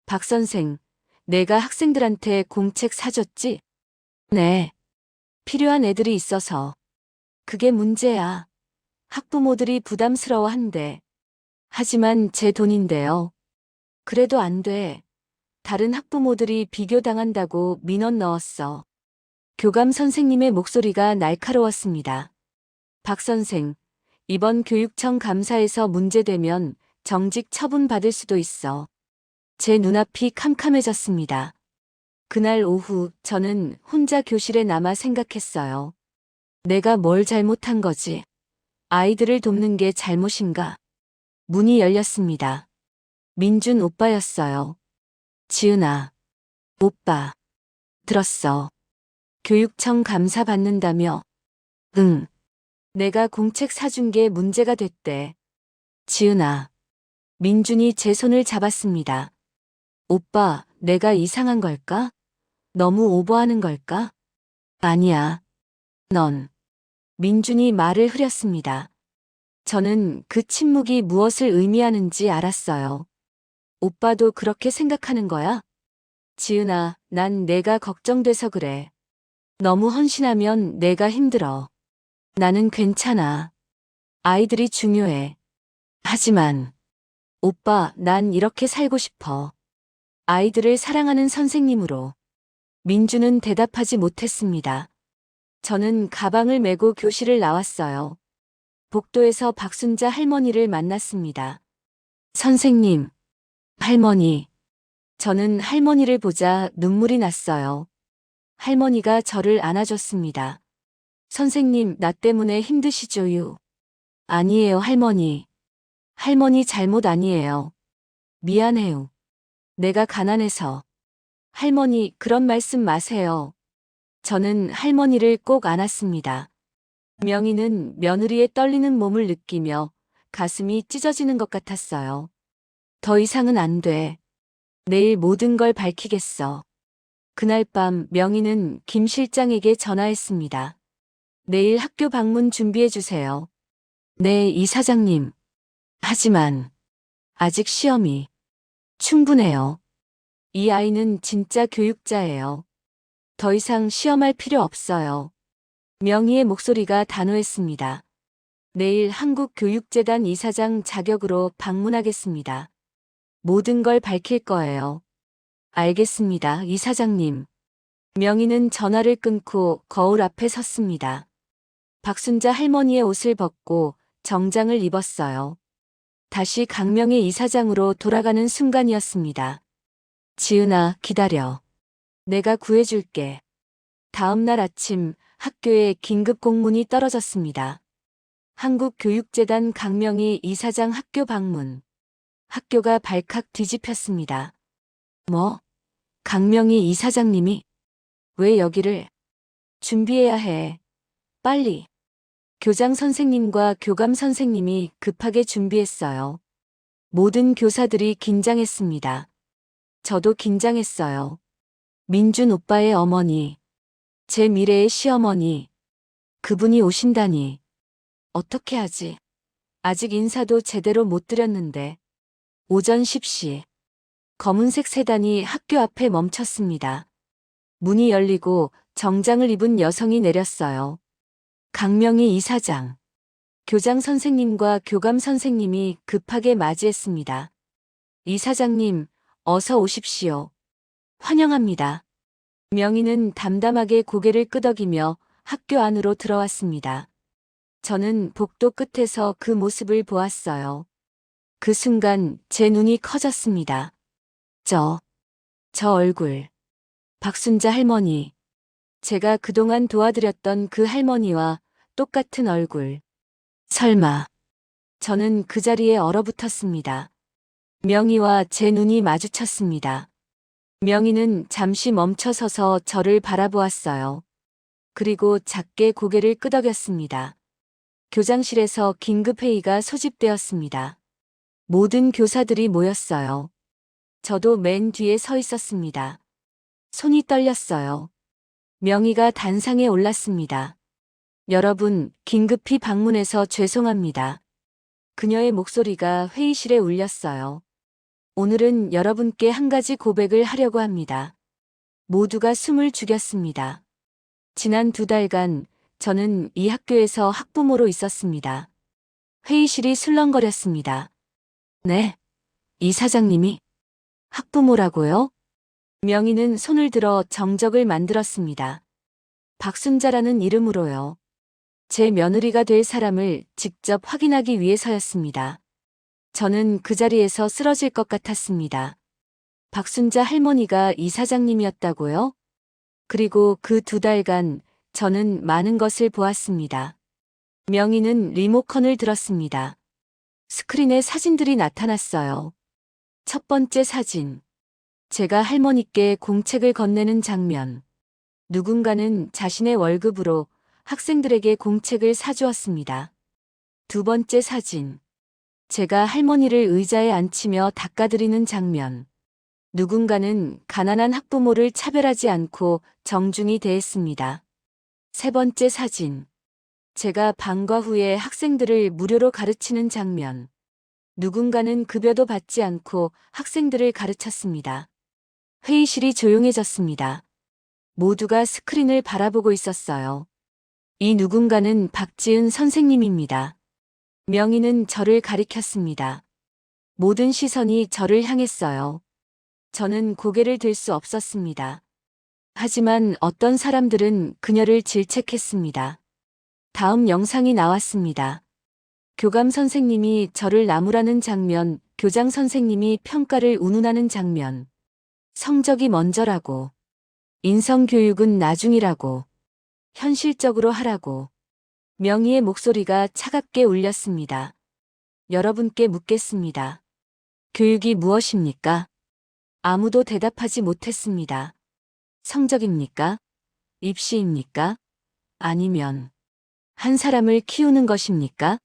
A: 박 선생, 내가 학생들한테 공책 사줬지? 네. 필요한 애들이 있어서. 그게 문제야. 학부모들이 부담스러워한대. 하지만 제 돈인데요. 그래도 안 돼. 다른 학부모들이 비교당한다고 민원 넣었어. 교감 선생님의 목소리가 날카로웠습니다. 박 선생, 이번 교육청 감사에서 문제되면 정직 처분 받을 수도 있어. 제 눈앞이 캄캄해졌습니다. 그날 오후 저는 혼자 교실에 남아 생각했어요. 내가 뭘 잘못한 거지? 아이들을 돕는 게 잘못인가? 문이 열렸습니다. 민준 오빠였어요. 지은아. 오빠. 들었어. 교육청 감사 받는다며? 응. 내가 공책 사준 게 문제가 됐대. 지은아. 민준이 제 손을 잡았습니다. 오빠, 내가 이상한 걸까? 너무 오버하는 걸까? 아니야. 넌. 민준이 말을 흐렸습니다. 저는 그 침묵이 무엇을 의미하는지 알았어요. 오빠도 그렇게 생각하는 거야? 지은아, 난 내가 걱정돼서 그래. 너무 헌신하면 내가 힘들어. 나는 괜찮아. 아이들이 중요해. 하지만, 오빠, 난 이렇게 살고 싶어. 아이들을 사랑하는 선생님으로. 민주는 대답하지 못했습니다. 저는 가방을 메고 교실을 나왔어요. 복도에서 박순자 할머니를 만났습니다. 선생님, 할머니. 저는 할머니를 보자 눈물이 났어요. 할머니가 저를 안아줬습니다. 선생님, 나 때문에 힘드시죠요? 아니에요, 할머니. 할머니 잘못 아니에요. 미안해요. 내가 가난해서. 할머니, 그런 말씀 마세요. 저는 할머니를 꼭 안았습니다. 명희는 며느리의 떨리는 몸을 느끼며 가슴이 찢어지는 것 같았어요. 더 이상은 안 돼. 내일 모든 걸 밝히겠어. 그날 밤 명희는 김 실장에게 전화했습니다. 내일 학교 방문 준비해 주세요. 네, 이사장님. 하지만 아직 시험이 충분해요. 이 아이는 진짜 교육자예요. 더 이상 시험할 필요 없어요. 명희의 목소리가 단호했습니다. 내일 한국교육재단 이사장 자격으로 방문하겠습니다. 모든 걸 밝힐 거예요. 알겠습니다, 이사장님. 명희는 전화를 끊고 거울 앞에 섰습니다. 박순자 할머니의 옷을 벗고 정장을 입었어요. 다시 강명의 이사장으로 돌아가는 순간이었습니다. 지은아, 기다려. 내가 구해줄게. 다음 날 아침 학교에 긴급 공문이 떨어졌습니다. 한국교육재단 강명희 이사장 학교 방문. 학교가 발칵 뒤집혔습니다. 뭐? 강명희 이사장님이? 왜 여기를? 준비해야 해. 빨리. 교장 선생님과 교감 선생님이 급하게 준비했어요. 모든 교사들이 긴장했습니다. 저도 긴장했어요. 민준 오빠의 어머니, 제 미래의 시어머니, 그분이 오신다니. 어떻게 하지? 아직 인사도 제대로 못 드렸는데. 오전 10시. 검은색 세단이 학교 앞에 멈췄습니다. 문이 열리고 정장을 입은 여성이 내렸어요. 강명희 이사장. 교장 선생님과 교감 선생님이 급하게 맞이했습니다. 이사장님, 어서 오십시오. 환영합니다. 명희는 담담하게 고개를 끄덕이며 학교 안으로 들어왔습니다. 저는 복도 끝에서 그 모습을 보았어요. 그 순간 제 눈이 커졌습니다. 저 얼굴. 박순자 할머니. 제가 그동안 도와드렸던 그 할머니와 똑같은 얼굴. 설마. 저는 그 자리에 얼어붙었습니다. 명희와 제 눈이 마주쳤습니다. 명희는 잠시 멈춰서서 저를 바라보았어요. 그리고 작게 고개를 끄덕였습니다. 교장실에서 긴급회의가 소집되었습니다. 모든 교사들이 모였어요. 저도 맨 뒤에 서 있었습니다. 손이 떨렸어요. 명희가 단상에 올랐습니다. 여러분, 긴급히 방문해서 죄송합니다. 그녀의 목소리가 회의실에 울렸어요. 오늘은 여러분께 한 가지 고백을 하려고 합니다. 모두가 숨을 죽였습니다. 지난 2달간 저는 이 학교에서 학부모로 있었습니다. 회의실이 술렁거렸습니다. 네, 이사장님이 학부모라고요? 명희는 손을 들어 정적을 만들었습니다. 박순자라는 이름으로요. 제 며느리가 될 사람을 직접 확인하기 위해서였습니다. 저는 그 자리에서 쓰러질 것 같았습니다. 박순자 할머니가 이사장님이었다고요? 그리고 그 2달간 저는 많은 것을 보았습니다. 명희는 리모컨을 들었습니다. 스크린에 사진들이 나타났어요. 첫 번째 사진. 제가 할머니께 공책을 건네는 장면. 누군가는 자신의 월급으로 학생들에게 공책을 사주었습니다. 두 번째 사진. 제가 할머니를 의자에 앉히며 닦아드리는 장면. 누군가는 가난한 학부모를 차별하지 않고 정중히 대했습니다. 세 번째 사진. 제가 방과 후에 학생들을 무료로 가르치는 장면. 누군가는 급여도 받지 않고 학생들을 가르쳤습니다. 회의실이 조용해졌습니다. 모두가 스크린을 바라보고 있었어요. 이 누군가는 박지은 선생님입니다. 명희는 저를 가리켰습니다. 모든 시선이 저를 향했어요. 저는 고개를 들 수 없었습니다. 하지만 어떤 사람들은 그녀를 질책했습니다. 다음 영상이 나왔습니다. 교감 선생님이 저를 나무라는 장면, 교장 선생님이 평가를 운운하는 장면. 성적이 먼저라고. 인성교육은 나중이라고. 현실적으로 하라고. 명희의 목소리가 차갑게 울렸습니다. 여러분께 묻겠습니다. 교육이 무엇입니까? 아무도 대답하지 못했습니다. 성적입니까? 입시입니까? 아니면 한 사람을 키우는 것입니까?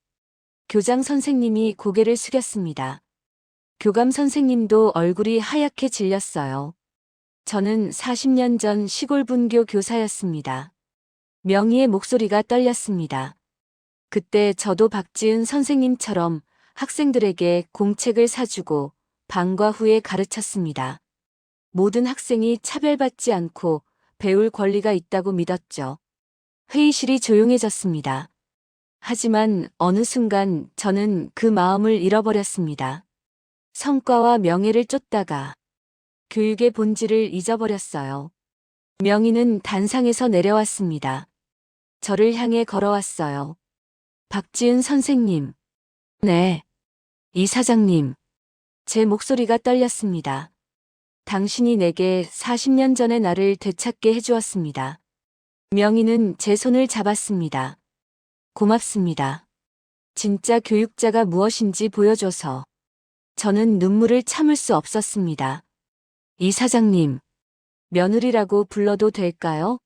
A: 교장 선생님이 고개를 숙였습니다. 교감 선생님도 얼굴이 하얗게 질렸어요. 저는 40년 전 시골 분교 교사였습니다. 명희의 목소리가 떨렸습니다. 그때 저도 박지은 선생님처럼 학생들에게 공책을 사주고 방과 후에 가르쳤습니다. 모든 학생이 차별받지 않고 배울 권리가 있다고 믿었죠. 회의실이 조용해졌습니다. 하지만 어느 순간 저는 그 마음을 잃어버렸습니다. 성과와 명예를 쫓다가 교육의 본질을 잊어버렸어요. 명희는 단상에서 내려왔습니다. 저를 향해 걸어왔어요. 박지은 선생님. 네. 이사장님. 제 목소리가 떨렸습니다. 당신이 내게 40년 전의 나를 되찾게 해주었습니다. 명희는 제 손을 잡았습니다. 고맙습니다. 진짜 교육자가 무엇인지 보여줘서. 저는 눈물을 참을 수 없었습니다. 이사장님, 며느리라고 불러도 될까요?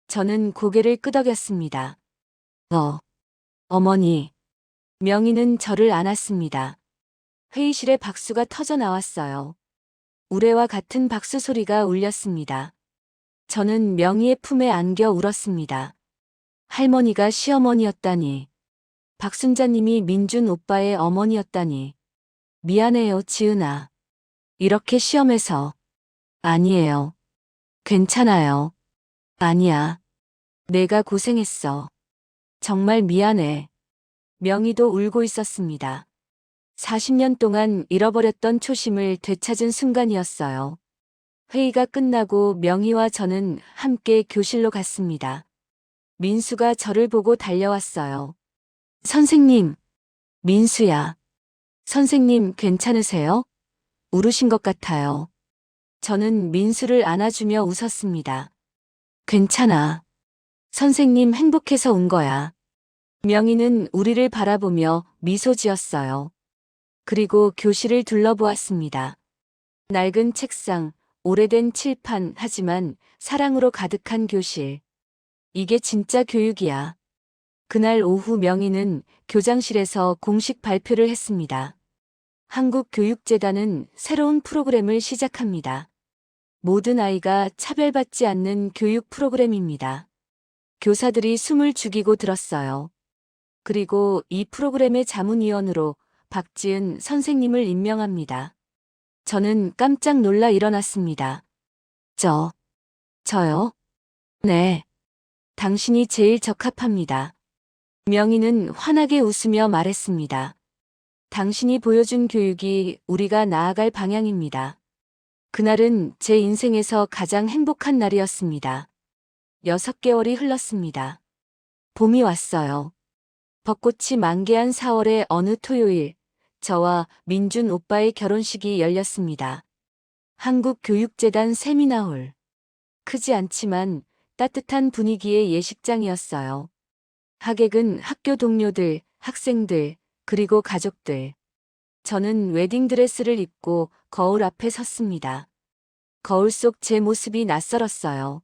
A: 저는 고개를 끄덕였습니다. 어머니. 명희는 저를 안았습니다. 회의실에 박수가 터져 나왔어요. 우레와 같은 박수 소리가 울렸습니다. 저는 명희의 품에 안겨 울었습니다. 할머니가 시어머니였다니. 박순자님이 민준 오빠의 어머니였다니. 미안해요, 지은아. 이렇게 시험해서. 아니에요. 괜찮아요. 아니야. 내가 고생했어. 정말 미안해. 명희도 울고 있었습니다. 40년 동안 잃어버렸던 초심을 되찾은 순간이었어요. 회의가 끝나고 명희와 저는 함께 교실로 갔습니다. 민수가 저를 보고 달려왔어요. 선생님, 민수야. 선생님 괜찮으세요? 울으신 것 같아요. 저는 민수를 안아주며 웃었습니다. 괜찮아. 선생님 행복해서 온 거야. 명희는 우리를 바라보며 미소 지었어요. 그리고 교실을 둘러보았습니다. 낡은 책상, 오래된 칠판, 하지만 사랑으로 가득한 교실. 이게 진짜 교육이야. 그날 오후 명희는 교장실에서 공식 발표를 했습니다. 한국교육재단은 새로운 프로그램을 시작합니다. 모든 아이가 차별받지 않는 교육 프로그램입니다. 교사들이 숨을 죽이고 들었어요. 그리고 이 프로그램의 자문위원으로 박지은 선생님을 임명합니다. 저는 깜짝 놀라 일어났습니다. 저요? 네. 당신이 제일 적합합니다. 명희는 환하게 웃으며 말했습니다. 당신이 보여준 교육이 우리가 나아갈 방향입니다. 그날은 제 인생에서 가장 행복한 날이었습니다. 6개월이 흘렀습니다. 봄이 왔어요. 벚꽃이 만개한 4월의 어느 토요일, 저와 민준 오빠의 결혼식이 열렸습니다. 한국교육재단 세미나홀. 크지 않지만 따뜻한 분위기의 예식장이었어요. 하객은 학교 동료들, 학생들, 그리고 가족들. 저는 웨딩드레스를 입고 거울 앞에 섰습니다. 거울 속 제 모습이 낯설었어요.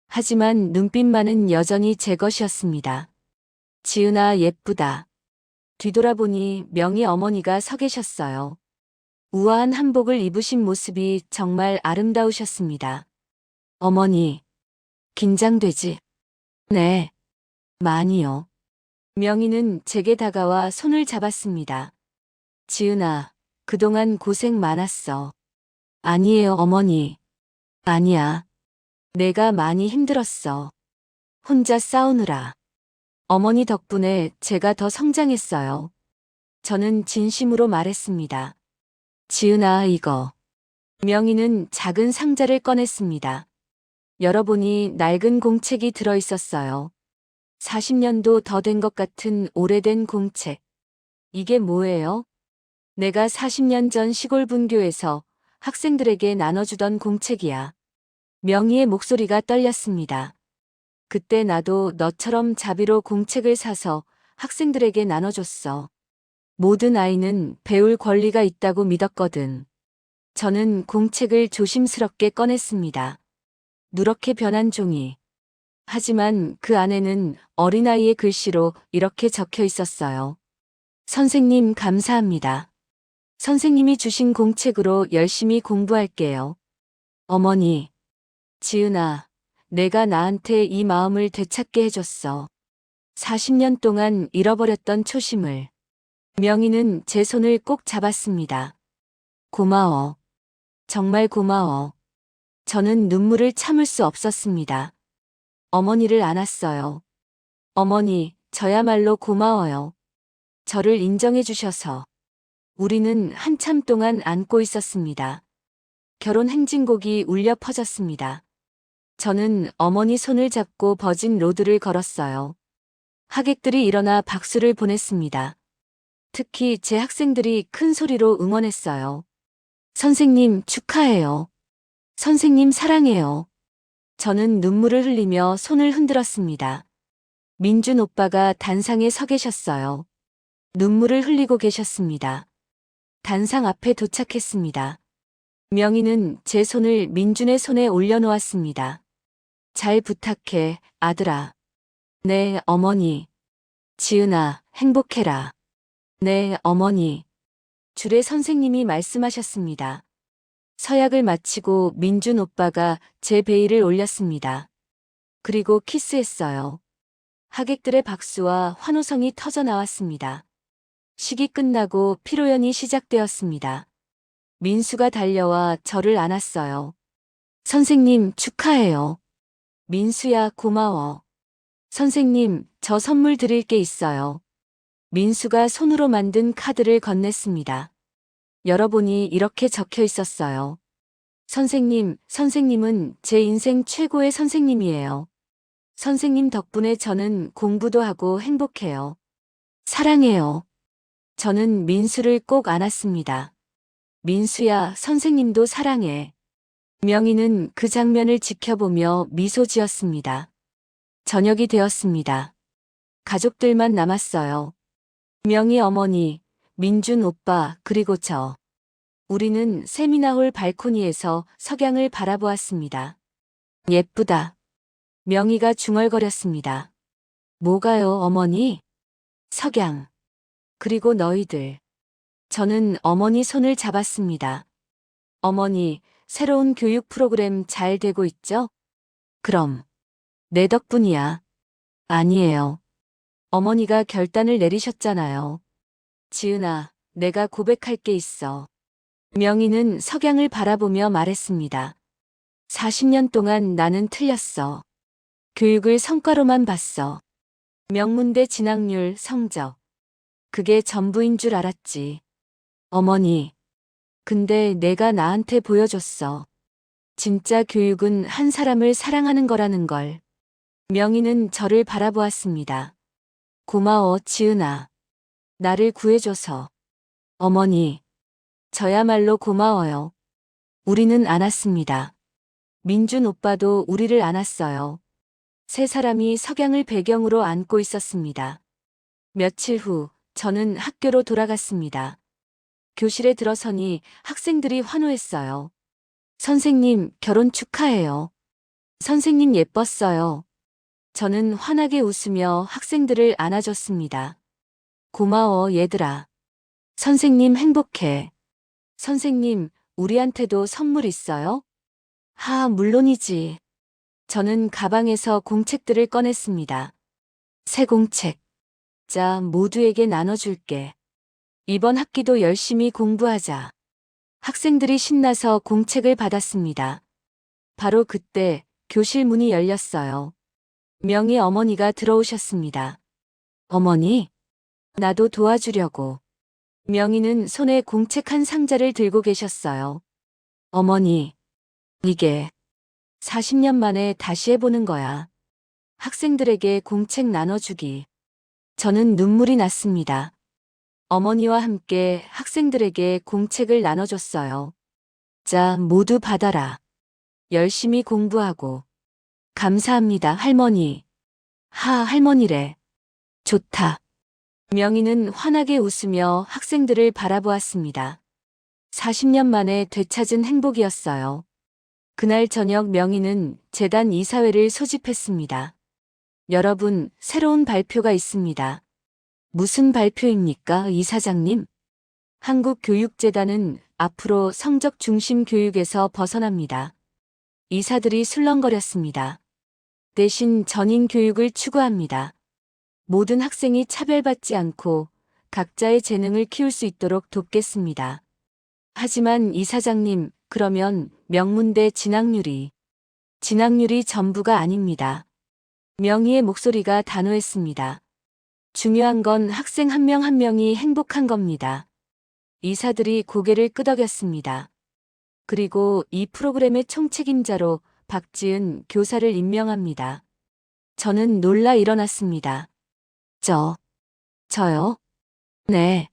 A: 하지만 눈빛만은 여전히 제 것이었습니다. 지은아 예쁘다. 뒤돌아보니 명희 어머니가 서 계셨어요. 우아한 한복을 입으신 모습이 정말 아름다우셨습니다. 어머니, 긴장되지? 네, 많이요. 명희는 제게 다가와 손을 잡았습니다. 지은아, 그동안 고생 많았어. 아니에요, 어머니. 아니야. 내가 많이 힘들었어. 혼자 싸우느라. 어머니 덕분에 제가 더 성장했어요. 저는 진심으로 말했습니다. 지은아, 이거. 명희는 작은 상자를 꺼냈습니다. 열어보니 낡은 공책이 들어 있었어요. 40년도 더 된 것 같은 오래된 공책. 이게 뭐예요? 내가 40년 전 시골 분교에서 학생들에게 나눠주던 공책이야. 명희의 목소리가 떨렸습니다. 그때 나도 너처럼 자비로 공책을 사서 학생들에게 나눠줬어. 모든 아이는 배울 권리가 있다고 믿었거든. 저는 공책을 조심스럽게 꺼냈습니다. 누렇게 변한 종이. 하지만 그 안에는 어린아이의 글씨로 이렇게 적혀 있었어요. 선생님, 감사합니다. 선생님이 주신 공책으로 열심히 공부할게요. 어머니, 지은아, 내가 나한테 이 마음을 되찾게 해줬어. 40년 동안 잃어버렸던 초심을. 명희는 제 손을 꼭 잡았습니다. 고마워. 정말 고마워. 저는 눈물을 참을 수 없었습니다. 어머니를 안았어요. 어머니, 저야말로 고마워요. 저를 인정해 주셔서. 우리는 한참 동안 안고 있었습니다. 결혼 행진곡이 울려 퍼졌습니다. 저는 어머니 손을 잡고 버진 로드를 걸었어요. 하객들이 일어나 박수를 보냈습니다. 특히 제 학생들이 큰 소리로 응원했어요. 선생님, 축하해요. 선생님, 사랑해요. 저는 눈물을 흘리며 손을 흔들었습니다. 민준 오빠가 단상에 서 계셨어요. 눈물을 흘리고 계셨습니다. 단상 앞에 도착했습니다. 명희는 제 손을 민준의 손에 올려놓았습니다. 잘 부탁해, 아들아. 네, 어머니. 지은아, 행복해라. 네, 어머니. 주례 선생님이 말씀하셨습니다. 서약을 마치고 민준 오빠가 제 베일을 올렸습니다. 그리고 키스했어요. 하객들의 박수와 환호성이 터져 나왔습니다. 식이 끝나고 피로연이 시작되었습니다. 민수가 달려와 저를 안았어요. 선생님, 축하해요. 민수야, 고마워. 선생님, 저 선물 드릴 게 있어요. 민수가 손으로 만든 카드를 건넸습니다. 열어보니 이렇게 적혀 있었어요. 선생님, 선생님은 제 인생 최고의 선생님이에요. 선생님 덕분에 저는 공부도 하고 행복해요. 사랑해요. 저는 민수를 꼭 안았습니다. 민수야, 선생님도 사랑해. 명희는 그 장면을 지켜보며 미소 지었습니다. 저녁이 되었습니다. 가족들만 남았어요. 명희 어머니, 민준 오빠, 그리고 저. 우리는 세미나홀 발코니에서 석양을 바라보았습니다. 예쁘다. 명희가 중얼거렸습니다. 뭐가요, 어머니? 석양. 그리고 너희들. 저는 어머니 손을 잡았습니다. 어머니, 새로운 교육 프로그램 잘 되고 있죠? 그럼. 내 덕분이야. 아니에요. 어머니가 결단을 내리셨잖아요. 지은아, 내가 고백할 게 있어. 명희는 석양을 바라보며 말했습니다. 40년 동안 나는 틀렸어. 교육을 성과로만 봤어. 명문대 진학률, 성적. 그게 전부인 줄 알았지. 어머니. 근데 내가 나한테 보여줬어. 진짜 교육은 한 사람을 사랑하는 거라는 걸. 명희는 저를 바라보았습니다. 고마워, 지은아. 나를 구해줘서. 어머니. 저야말로 고마워요. 우리는 안았습니다. 민준 오빠도 우리를 안았어요. 세 사람이 석양을 배경으로 안고 있었습니다. 며칠 후, 저는 학교로 돌아갔습니다. 교실에 들어서니 학생들이 환호했어요. 선생님, 결혼 축하해요. 선생님 예뻤어요. 저는 환하게 웃으며 학생들을 안아줬습니다. 고마워, 얘들아. 선생님 행복해. 선생님, 우리한테도 선물 있어요? 물론이지. 저는 가방에서 공책들을 꺼냈습니다. 새 공책. 자, 모두에게 나눠줄게. 이번 학기도 열심히 공부하자. 학생들이 신나서 공책을 받았습니다. 바로 그때 교실 문이 열렸어요. 명희 어머니가 들어오셨습니다. 어머니, 나도 도와주려고. 명희는 손에 공책 한 상자를 들고 계셨어요. 어머니, 이게 40년 만에 다시 해보는 거야. 학생들에게 공책 나눠주기. 저는 눈물이 났습니다. 어머니와 함께 학생들에게 공책을 나눠줬어요. 자, 모두 받아라. 열심히 공부하고. 감사합니다, 할머니. 할머니래. 좋다. 명희는 환하게 웃으며 학생들을 바라보았습니다. 40년 만에 되찾은 행복이었어요. 그날 저녁 명희는 재단 이사회를 소집했습니다. 여러분, 새로운 발표가 있습니다. 무슨 발표입니까, 이사장님? 한국교육재단은 앞으로 성적 중심 교육에서 벗어납니다. 이사들이 술렁거렸습니다. 대신 전인 교육을 추구합니다. 모든 학생이 차별받지 않고 각자의 재능을 키울 수 있도록 돕겠습니다. 하지만 이사장님, 그러면 명문대 진학률이 전부가 아닙니다. 명희의 목소리가 단호했습니다. 중요한 건 학생 한 명 한 명이 행복한 겁니다. 이사들이 고개를 끄덕였습니다. 그리고 이 프로그램의 총책임자로 박지은 교사를 임명합니다. 저는 놀라 일어났습니다. 저요? 네.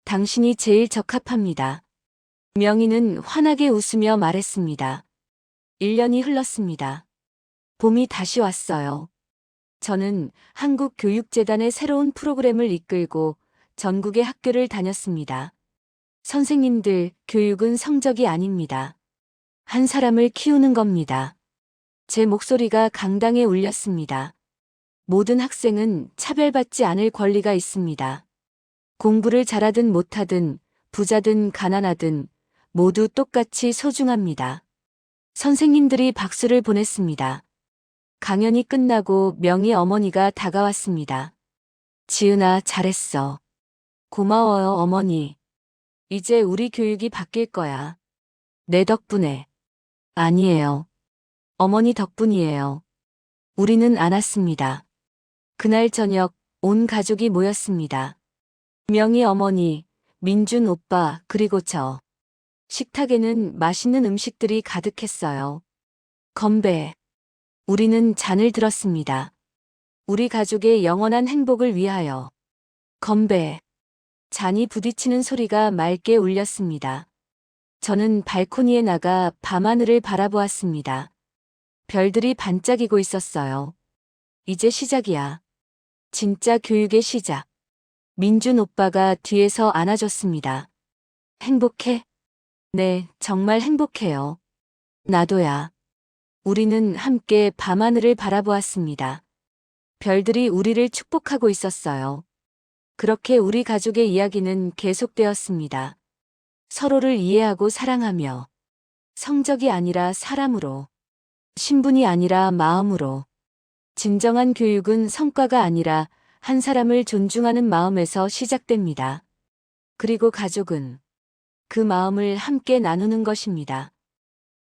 A: 당신이 제일 적합합니다. 명희는 환하게 웃으며 말했습니다. 1년이 흘렀습니다. 봄이 다시 왔어요. 저는 한국교육재단의 새로운 프로그램을 이끌고 전국의 학교를 다녔습니다. 선생님들, 교육은 성적이 아닙니다. 한 사람을 키우는 겁니다. 제 목소리가 강당에 울렸습니다. 모든 학생은 차별받지 않을 권리가 있습니다. 공부를 잘하든 못하든, 부자든 가난하든 모두 똑같이 소중합니다. 선생님들이 박수를 보냈습니다. 강연이 끝나고 명희 어머니가 다가왔습니다. 지은아, 잘했어. 고마워요, 어머니. 이제 우리 교육이 바뀔 거야. 내 덕분에. 아니에요. 어머니 덕분이에요. 우리는 안 왔습니다. 그날 저녁 온 가족이 모였습니다. 명희 어머니, 민준 오빠, 그리고 저. 식탁에는 맛있는 음식들이 가득했어요. 건배. 우리는 잔을 들었습니다. 우리 가족의 영원한 행복을 위하여. 건배. 잔이 부딪히는 소리가 맑게 울렸습니다. 저는 발코니에 나가 밤하늘을 바라보았습니다. 별들이 반짝이고 있었어요. 이제 시작이야. 진짜 교육의 시작. 민준 오빠가 뒤에서 안아줬습니다. 행복해? 네, 정말 행복해요. 나도야. 우리는 함께 밤하늘을 바라보았습니다. 별들이 우리를 축복하고 있었어요. 그렇게 우리 가족의 이야기는 계속되었습니다. 서로를 이해하고 사랑하며, 성적이 아니라 사람으로, 신분이 아니라 마음으로. 진정한 교육은 성과가 아니라 한 사람을 존중하는 마음에서 시작됩니다. 그리고 가족은 그 마음을 함께 나누는 것입니다.